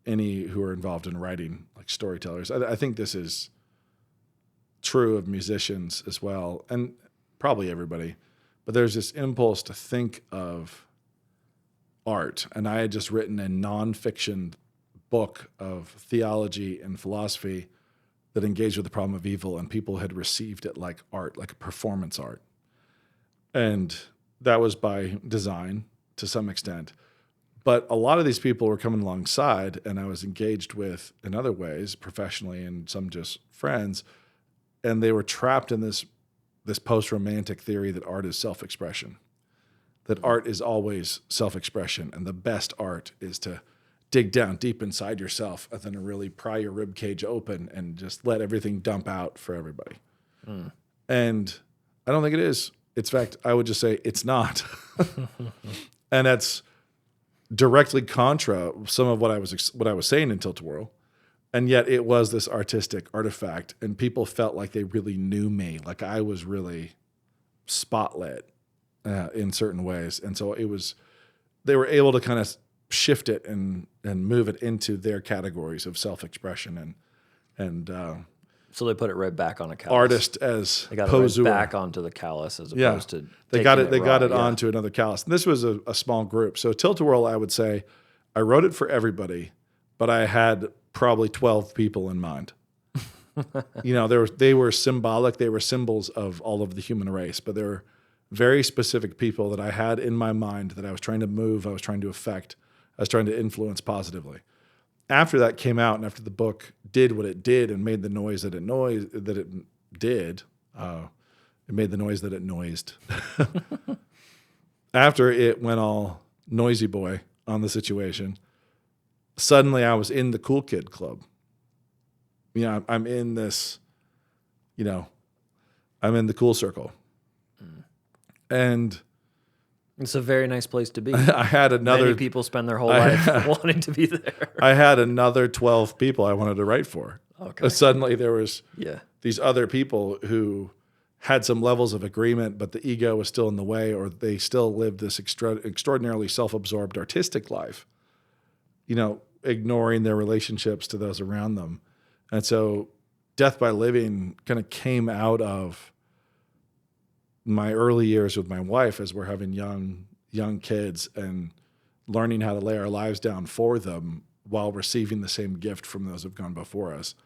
any who are involved in writing, like storytellers. I think this is true of musicians as well, and probably everybody. But there's this impulse to think of art. And I had just written a nonfiction book of theology and philosophy that engaged with the problem of evil, and people had received it like art, like a performance art. And that was by design to some extent. But a lot of these people were coming alongside, and I was engaged with in other ways, professionally and some just friends, and they were trapped in this post-romantic theory that art is self-expression, that art is always self-expression, and the best art is to dig down deep inside yourself and then really pry your rib cage open and just let everything dump out for everybody. And I don't think it is. In fact, I would just say it's not. And that's directly contra some of what I was saying in Tilt-a-Whirl. And yet it was this artistic artifact, and people felt like they really knew me, like I was really spotlit in certain ways. And so they were able to kind of shift it and move it into their categories of self-expression and so they put it right back on a callus. Artist as they got poseur. it right back onto the callus as opposed to they got it onto another callus. And this was a small group. So Tilt-a-Whirl, I would say, I wrote it for everybody, but I had probably 12 people in mind. They were symbolic. They were symbols of all of the human race, but there were very specific people that I had in my mind that I was trying to move, I was trying to affect, I was trying to influence positively. After that came out, and after the book did what it did and made the noise that it did, it made the noise that it noised. After it went all noisy boy on the situation, suddenly I was in the cool kid club. I'm in this, I'm in the cool circle. And it's a very nice place to be. I had another. Many people spend their whole life wanting to be there. I had another 12 people I wanted to write for. Okay. Suddenly there was these other people who had some levels of agreement, but the ego was still in the way, or they still lived this extraordinarily self-absorbed artistic life, ignoring their relationships to those around them. And so Death by Living kind of came out of my early years with my wife as we're having young kids and learning how to lay our lives down for them while receiving the same gift from those who've gone before us,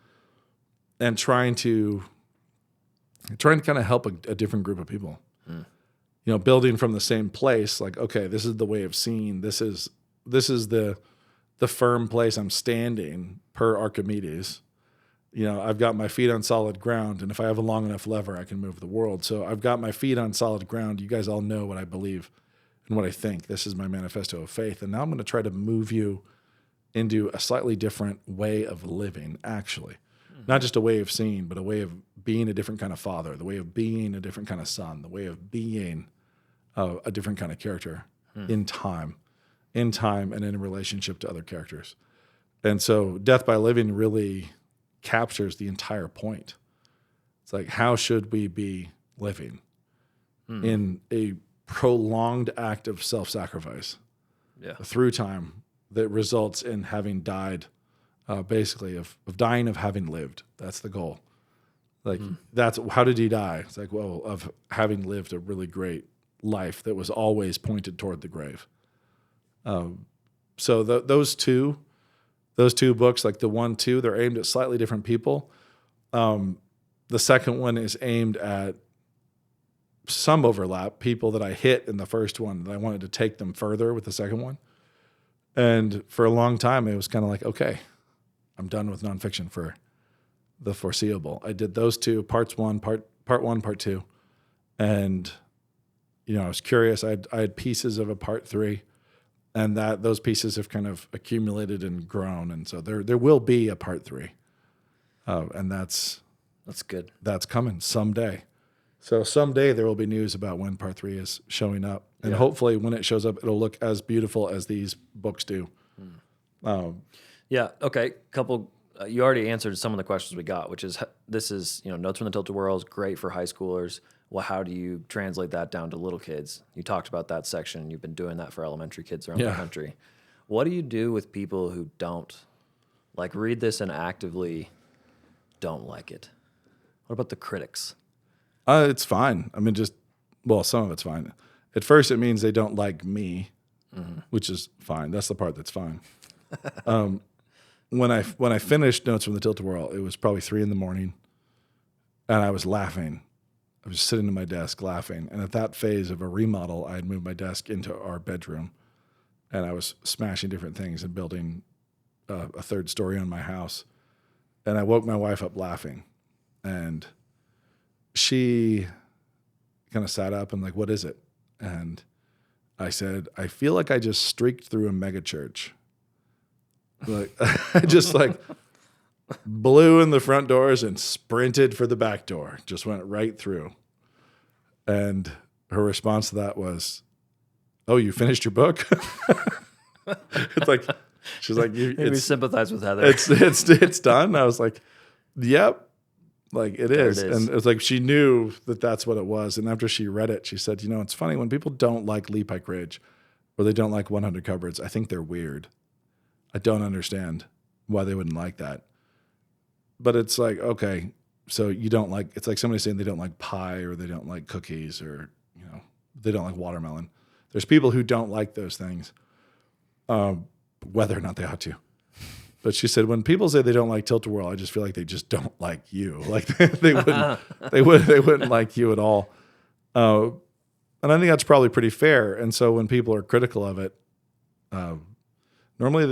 and trying to kind of help a different group of people, building from the same place. Like, okay, this is the way of seeing. This is the firm place I'm standing per Archimedes. I've got my feet on solid ground, and if I have a long enough lever, I can move the world. So I've got my feet on solid ground. You guys all know what I believe and what I think. This is my manifesto of faith. And now I'm going to try to move you into a slightly different way of living, actually. Not just a way of seeing, but a way of being a different kind of father, the way of being a different kind of son, the way of being a different kind of character in time and in relationship to other characters. And so Death by Living really captures the entire point. It's like, how should we be living in a prolonged act of self-sacrifice through time that results in having died, basically of dying of having lived. That's the goal. Like, that's how did he die? It's like, well, of having lived a really great life that was always pointed toward the grave. So those two books, like the 1, 2, they're aimed at slightly different people. the second one is aimed at some overlap, people that I hit in the first one that I wanted to take them further with the second one. And for a long time, it was kind of like, okay, I'm done with nonfiction for the foreseeable. I did those two, part one, part two. And, I was curious. I had pieces of a part three, and those pieces have kind of accumulated and grown. And so there will be a part three. And that's good. That's coming someday. So someday there will be news about when part three is showing up. And hopefully when it shows up, it'll look as beautiful as these books do. Yeah. Okay. Couple, you already answered some of the questions we got, which is, this is, Notes from the Tilt-a-Whirl is great for high schoolers. Well, how do you translate that down to little kids? You talked about that section. You've been doing that for elementary kids around the country. What do you do with people who don't read this and actively don't like it? What about the critics? It's fine. I mean, some of it's fine. At first, it means they don't like me, which is fine. That's the part that's fine. When I finished Notes from the Tilt-a-Whirl, it was probably 3 a.m, and I was laughing. I was sitting at my desk laughing. And at that phase of a remodel, I had moved my desk into our bedroom, and I was smashing different things and building a third story on my house. And I woke my wife up laughing, and she kind of sat up and what is it? And I said, I feel like I just streaked through a mega church. I just blew in the front doors and sprinted for the back door, just went right through. And her response to that was, oh, you finished your book? She's like, Maybe sympathize with Heather. It's done. I was like, yep. It is. And it's she knew that that's what it was. And after she read it, she said, it's funny when people don't like Lee Pike Ridge or they don't like 100 Cupboards, I think they're weird. I don't understand why they wouldn't like that. But it's okay, so you don't like, it's like somebody saying they don't like pie or they don't like cookies or, they don't like watermelon. There's people who don't like those things, whether or not they ought to. But she said, when people say they don't like Tilt-a-Whirl, I just feel like they just don't like you. They wouldn't like you at all. And I think that's probably pretty fair. And so when people are critical of it, normally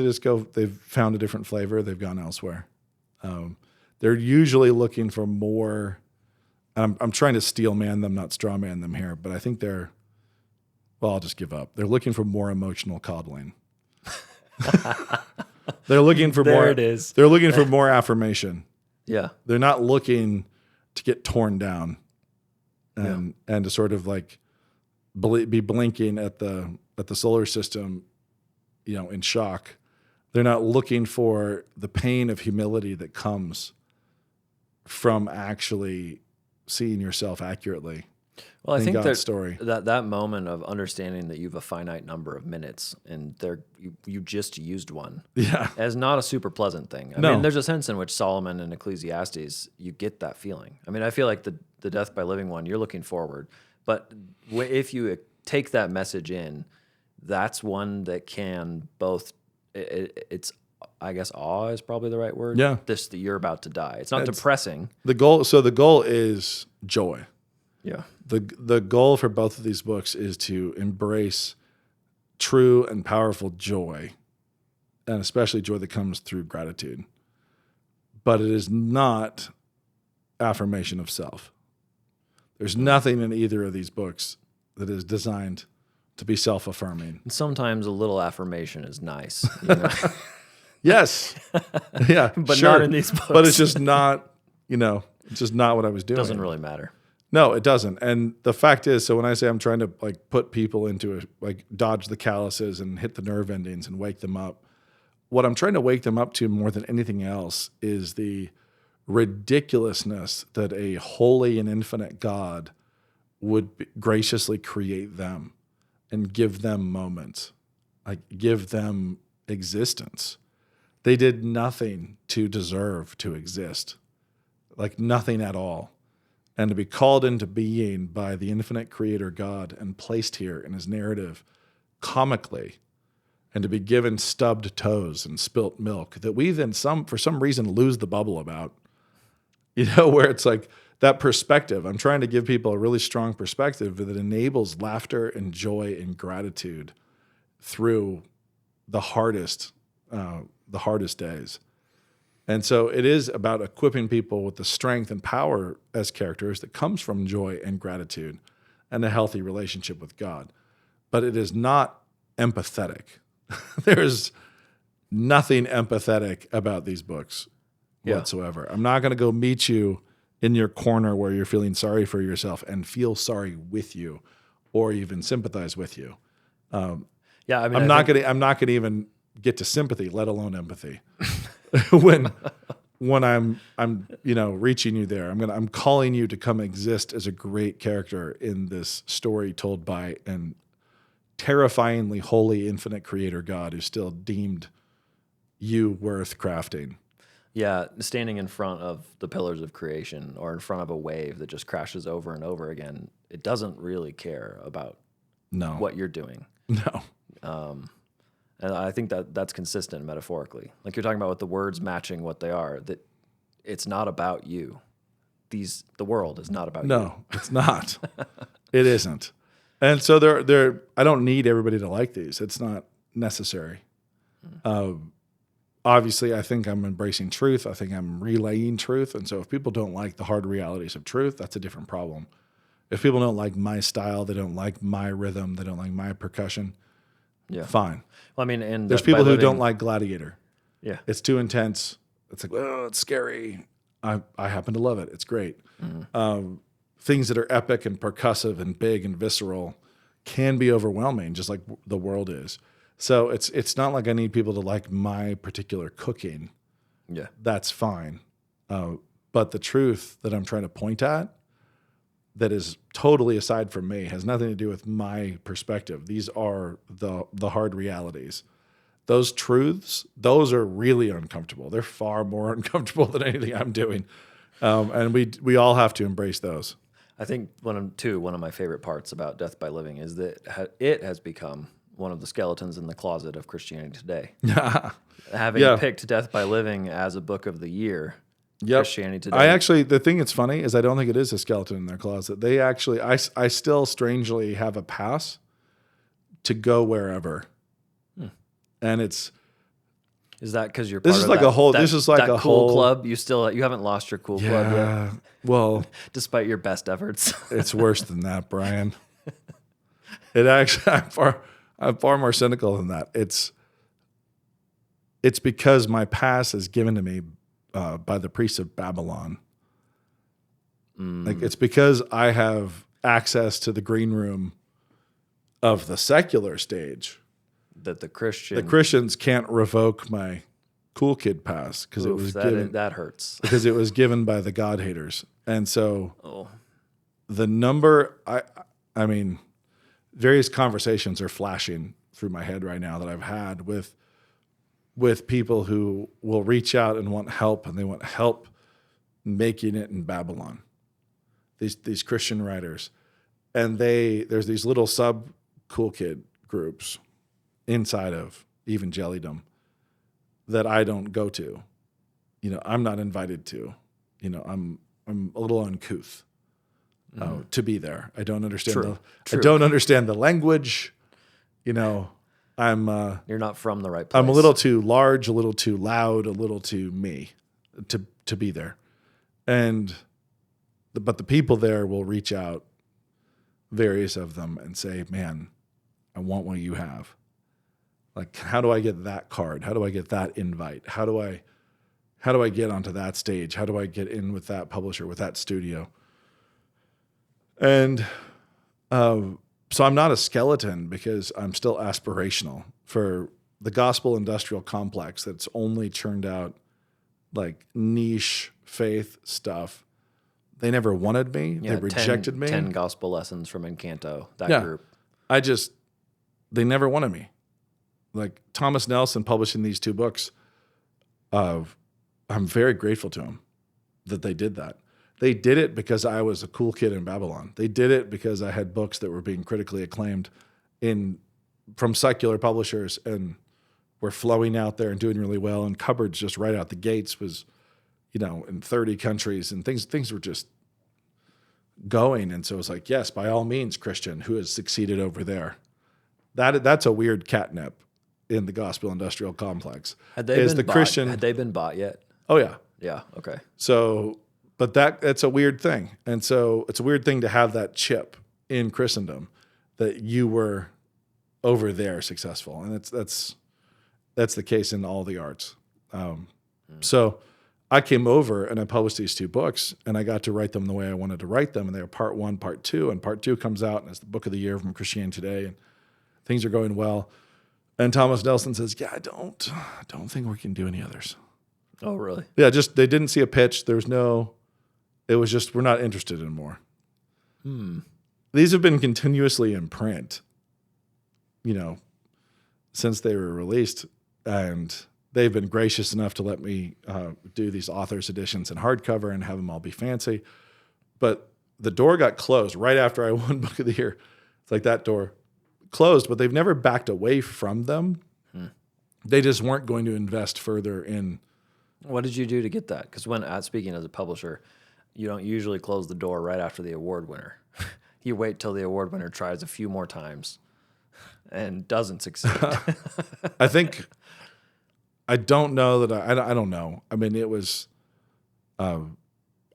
they've found a different flavor. They've gone elsewhere. They're usually looking for more. I'm trying to steel man them, not straw man them here, but I think I'll just give up. They're looking for more emotional coddling. They're looking for more. There it is. They're looking for more affirmation. Yeah. They're not looking to get torn down and to sort of be blinking at the solar system, in shock. They're not looking for the pain of humility that comes from actually seeing yourself accurately. Well, I think God's story. that moment of understanding that you have a finite number of minutes and you just used one, as not a super pleasant thing. I mean, there's a sense in which Solomon and Ecclesiastes, you get that feeling. I mean, I feel like the death by living one, you're looking forward, but if you take that message in, that's one that can both. It's I guess awe is probably the right word. Yeah, that you're about to die. It's not depressing. The goal is joy. Yeah. The goal for both of these books is to embrace true and powerful joy, and especially joy that comes through gratitude. But it is not affirmation of self. There's nothing in either of these books that is designed to be self-affirming. And sometimes a little affirmation is nice. Yes. Yeah. But not in these books. But it's just not, it's just not what I was doing. Doesn't really matter. No, it doesn't. And the fact is, so when I say I'm trying to put people into dodge the calluses and hit the nerve endings and wake them up, what I'm trying to wake them up to more than anything else is the ridiculousness that a holy and infinite God would graciously create them and give them moments, give them existence. They did nothing to deserve to exist, nothing at all. And to be called into being by the infinite creator God and placed here in his narrative comically, and to be given stubbed toes and spilt milk that we then for some reason lose the bubble about, where it's that perspective. I'm trying to give people a really strong perspective that enables laughter and joy and gratitude through the hardest days. And so it is about equipping people with the strength and power as characters that comes from joy and gratitude and a healthy relationship with God. But it is not empathetic. There's nothing empathetic about these books whatsoever. I'm not going to go meet you in your corner where you're feeling sorry for yourself and feel sorry with you or even sympathize with you. I'm not going to even get to sympathy, let alone empathy. when I'm reaching you there, I'm calling you to come exist as a great character in this story told by an terrifyingly holy, infinite creator God who still deemed you worth crafting. Yeah, standing in front of the pillars of creation or in front of a wave that just crashes over and over again, it doesn't really care about what you're doing. No. And I think that's consistent metaphorically. Like you're talking about with the words matching what they are, that it's not about you. The world is not about you. No, it's not. It isn't. And so I don't need everybody to like these. It's not necessary. Obviously, I think I'm embracing truth. I think I'm relaying truth. And so if people don't like the hard realities of truth, that's a different problem. If people don't like my style, they don't like my rhythm, they don't like my percussion, fine. Well, I mean, and there's people who don't like Gladiator. Yeah. It's too intense. It's like, oh, it's scary. I happen to love it. It's great. Mm-hmm. Things that are epic and percussive and big and visceral can be overwhelming, just like the world is. So it's not like I need people to like my particular cooking. Yeah. That's fine. But the truth that I'm trying to point at that is totally aside from me has nothing to do with my perspective. These are the hard realities. Those truths, those are really uncomfortable. They're far more uncomfortable than anything I'm doing. And we all have to embrace those. I think one of my favorite parts about Death by Living is that it has become one of the skeletons in the closet of Christianity today. Having picked Death by Living as a book of the year, Christianity Today. The thing that's funny is I don't think it is a skeleton in their closet. They actually, I still strangely have a pass to go wherever. And is that because you're this part is of like that, a whole, that, this is like that a cool whole club? You haven't lost your cool club yet. Well, despite your best efforts. It's worse than that, Brian. It actually, I'm far more cynical than that. It's because my pass is given to me by the priests of Babylon. Like it's because I have access to the green room of the secular stage that the Christians can't revoke my cool kid pass because it was given. That hurts because it was given by the God haters, and so the number. I mean, various conversations are flashing through my head right now that I've had with people who will reach out and want help, and they want help making it in Babylon. These Christian writers, and there's these little sub cool kid groups inside of evangelidom that I don't go to. You know, I'm not invited to. You know, I'm a little uncouth to be there. I don't understand I don't understand the language. You know, you're not from the right place. I'm a little too large, a little too loud, a little too me to be there. But the people there will reach out, various of them, and say, man, I want what you have. Like, how do I get that card? How do I get that invite? How do I get onto that stage? How do I get in with that publisher, with that studio? And so I'm not a skeleton because I'm still aspirational for the gospel industrial complex that's only churned out like niche faith stuff. They never wanted me. They rejected me. 10 gospel lessons from Encanto, that group. They never wanted me. Like Thomas Nelson publishing these 2 books, I'm very grateful to him that they did that. They did it because I was a cool kid in Babylon. They did it because I had books that were being critically acclaimed from secular publishers and were flowing out there and doing really well. And Cupboards just right out the gates was, in 30 countries, and things were just going. And so it's like, yes, by all means, Christian, who has succeeded over there. That's a weird catnip in the gospel industrial complex. Had they been bought? Had they been bought yet? Oh yeah. Yeah. Okay. So, but that's a weird thing. And so it's a weird thing to have that chip in Christendom that you were over there successful. And that's the case in all the arts. So I came over and I published these 2 books, and I got to write them the way I wanted to write them. And they were part 1, part 2, and part 2 comes out and it's the book of the year from Christianity Today, and things are going well. And Thomas Nelson says, yeah, I don't think we can do any others. Oh, really? Yeah. Just, they didn't see a pitch. It was just, we're not interested in more. These have been continuously in print, since they were released, and they've been gracious enough to let me do these authors editions in hardcover and have them all be fancy. But the door got closed right after I won Book of the Year. It's like that door closed, but they've never backed away from them. They just weren't going to invest further in. What did you do to get that? Because speaking as a publisher, you don't usually close the door right after the award winner. You wait till the award winner tries a few more times and doesn't succeed. I don't know that I don't know. I mean, it was, I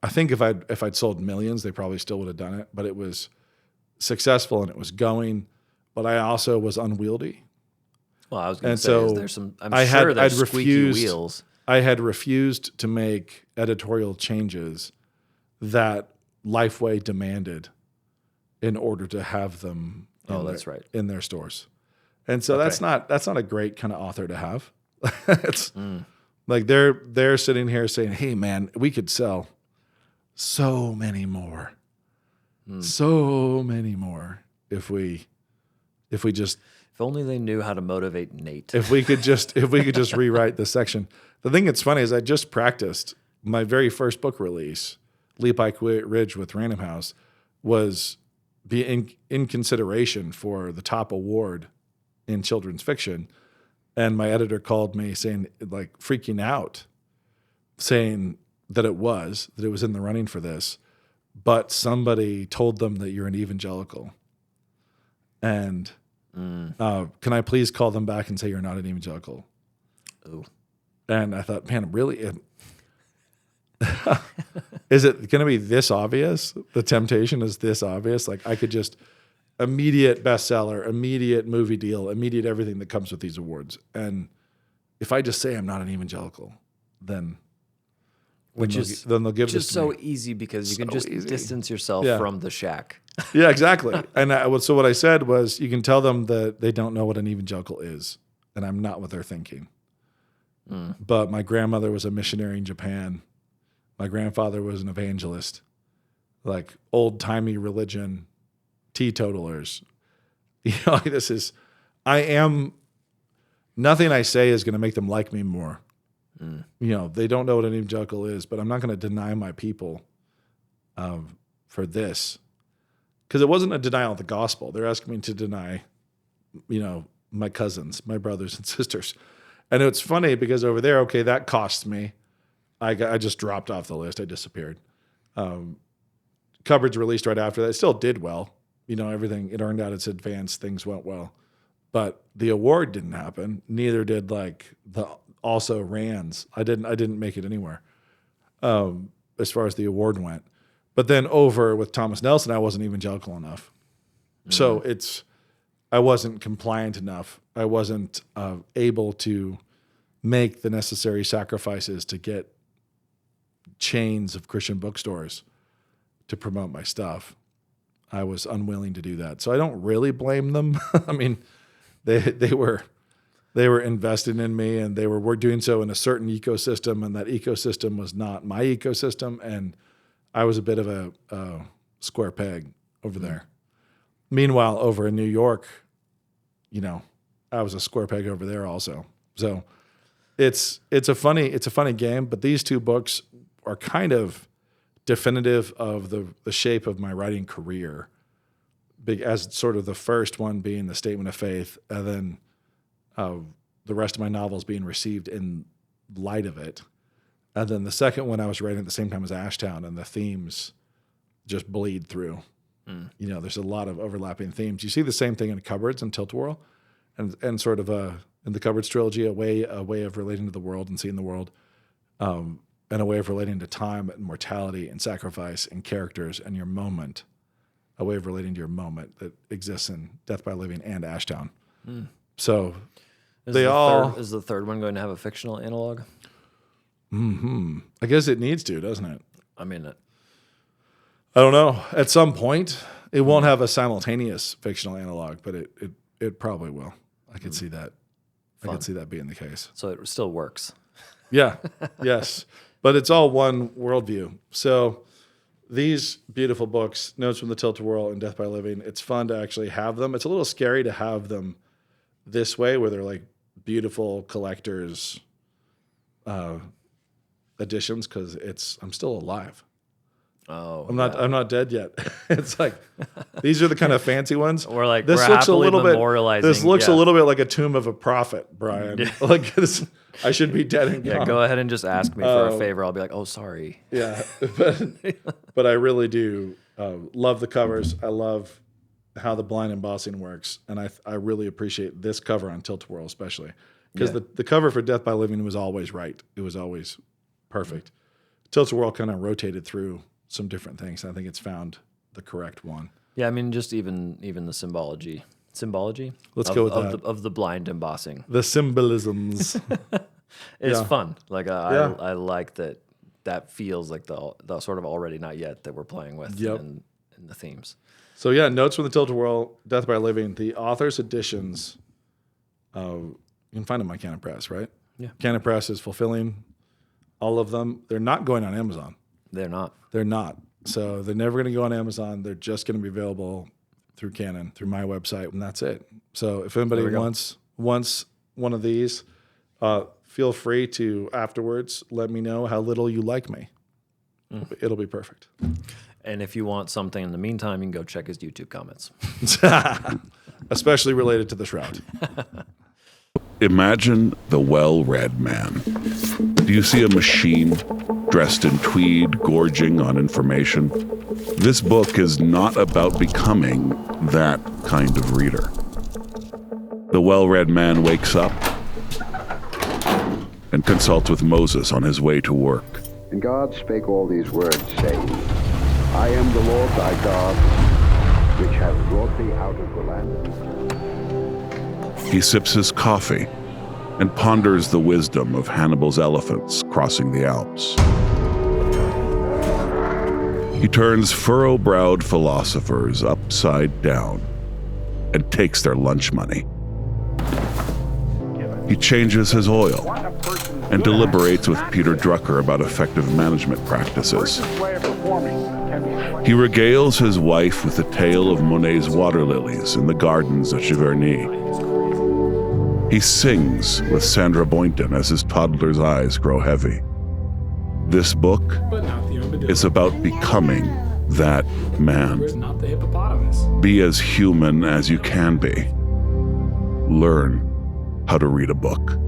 think if I'd sold millions, they probably still would have done it, but it was successful and it was going, but I also was unwieldy. Well, I was going to say, is there some, there's squeaky wheels. I had refused to make editorial changes that Lifeway demanded in order to have them in their stores. And so that's not a great kind of author to have. It's like they're sitting here saying, hey man, we could sell so many more if we just, if only they knew how to motivate Nate. if we could just rewrite this section. The thing that's funny is I just practiced my very first book release, Leapike Ridge with Random House, was in consideration for the top award in children's fiction. And my editor called me saying, like, freaking out, saying that it was in the running for this, but somebody told them that you're an evangelical. And can I please call them back and say you're not an evangelical? Ooh. And I thought, man, really? Is it going to be this obvious? The temptation is this obvious? Like, I could just immediate bestseller, immediate movie deal, immediate everything that comes with these awards. And if I just say I'm not an evangelical, then they'll give this to me. Which is so easy because you can just distance yourself from the shack. Yeah, exactly. And so what I said was, you can tell them that they don't know what an evangelical is, and I'm not what they're thinking. But my grandmother was a missionary in Japan. My grandfather was an evangelist, like old-timey religion, teetotalers. Nothing I say is going to make them like me more. They don't know what an evangelical is, but I'm not going to deny my people for this. Because it wasn't a denial of the gospel. They're asking me to deny, my cousins, my brothers and sisters. And it's funny because over there, okay, that cost me. I just dropped off the list. I disappeared. Coverage released right after that. It still did well. Everything, it earned out its advance. Things went well. But the award didn't happen. Neither did the also Rands. I didn't make it anywhere as far as the award went. But then over with Thomas Nelson, I wasn't evangelical enough. So I wasn't compliant enough. I wasn't able to make the necessary sacrifices to get chains of Christian bookstores to promote my stuff. I was unwilling to do that. So I don't really blame them. I mean, they were invested in me, and they were doing so in a certain ecosystem, and that ecosystem was not my ecosystem, and I was a bit of a square peg over there. Meanwhile, over in New York, I was a square peg over there also. So it's a funny game, but these 2 books are kind of definitive of the shape of my writing career, as sort of the first one being the Statement of Faith, and then the rest of my novels being received in light of it. And then the second one I was writing at the same time as Ashtown, and the themes just bleed through. You know, there's a lot of overlapping themes. You see the same thing in Cupboards and Tilt-a-Whirl, and sort of in the Cupboards trilogy, a way of relating to the world and seeing the world, and a way of relating to time and mortality and sacrifice and characters and your moment, a way of relating to your moment that exists in Death by Living and Ashtown. So Is the third one going to have a fictional analog? I guess it needs to, doesn't it? I mean, I don't know. At some point, it won't have a simultaneous fictional analog, but it probably will. I could see that. Fun. I could see that being the case. so it still works. Yeah. Yes. But it's all one worldview. So these beautiful books, Notes from the Tilt-a-Whirl and Death by Living, it's fun to actually have them. It's a little scary to have them this way, where they're like beautiful collectors editions, because I'm still alive. Oh, I'm not dead yet. It's like these are the kind of fancy ones. We're like, this we're looks a little bit. memorializing. This looks yeah. a little bit like a tomb of a prophet, Brian. Like this, I should be dead and gone. Yeah, go ahead and just ask me for a favor. I'll be like, oh, sorry. Yeah, but I really do love the covers. I love how the blind embossing works, and I really appreciate this cover on Tilt-a-Whirl especially, because the cover for Death by Living was always right. It was always perfect. Tilt-a-Whirl kind of rotated through some different things. I think it's found the correct one. Yeah, I mean, just even the symbology. Let's go with that. Of the blind embossing. The symbolisms. It's fun. Like I like that feels like the sort of already not yet that we're playing with in the themes. So yeah, Notes from the Tilt-a-Whirl, Death by Living, the author's editions. You can find them on Canon Press, right? Yeah. Canon Press is fulfilling all of them. They're not going on Amazon. They're not. They're not. So they're never going to go on Amazon. They're just going to be available through Canon, through my website, and that's it. So if anybody wants one of these, feel free to afterwards let me know how little you like me. It'll be perfect. And if you want something in the meantime, you can go check his YouTube comments. Especially related to the Shroud. Imagine the well-read man. Do you see a machine dressed in tweed, gorging on information? This book is not about becoming that kind of reader. The well-read man wakes up and consults with Moses on his way to work. And God spake all these words, saying, I am the Lord thy God, which hath brought thee out of the land of Egypt. He sips his coffee and ponders the wisdom of Hannibal's elephants crossing the Alps. He turns furrow-browed philosophers upside down and takes their lunch money. He changes his oil and deliberates with Peter Drucker about effective management practices. He regales his wife with the tale of Monet's water lilies in the gardens at Giverny. He sings with Sandra Boynton as his toddler's eyes grow heavy. This book is about becoming that man. Be as human as you can be. Learn how to read a book.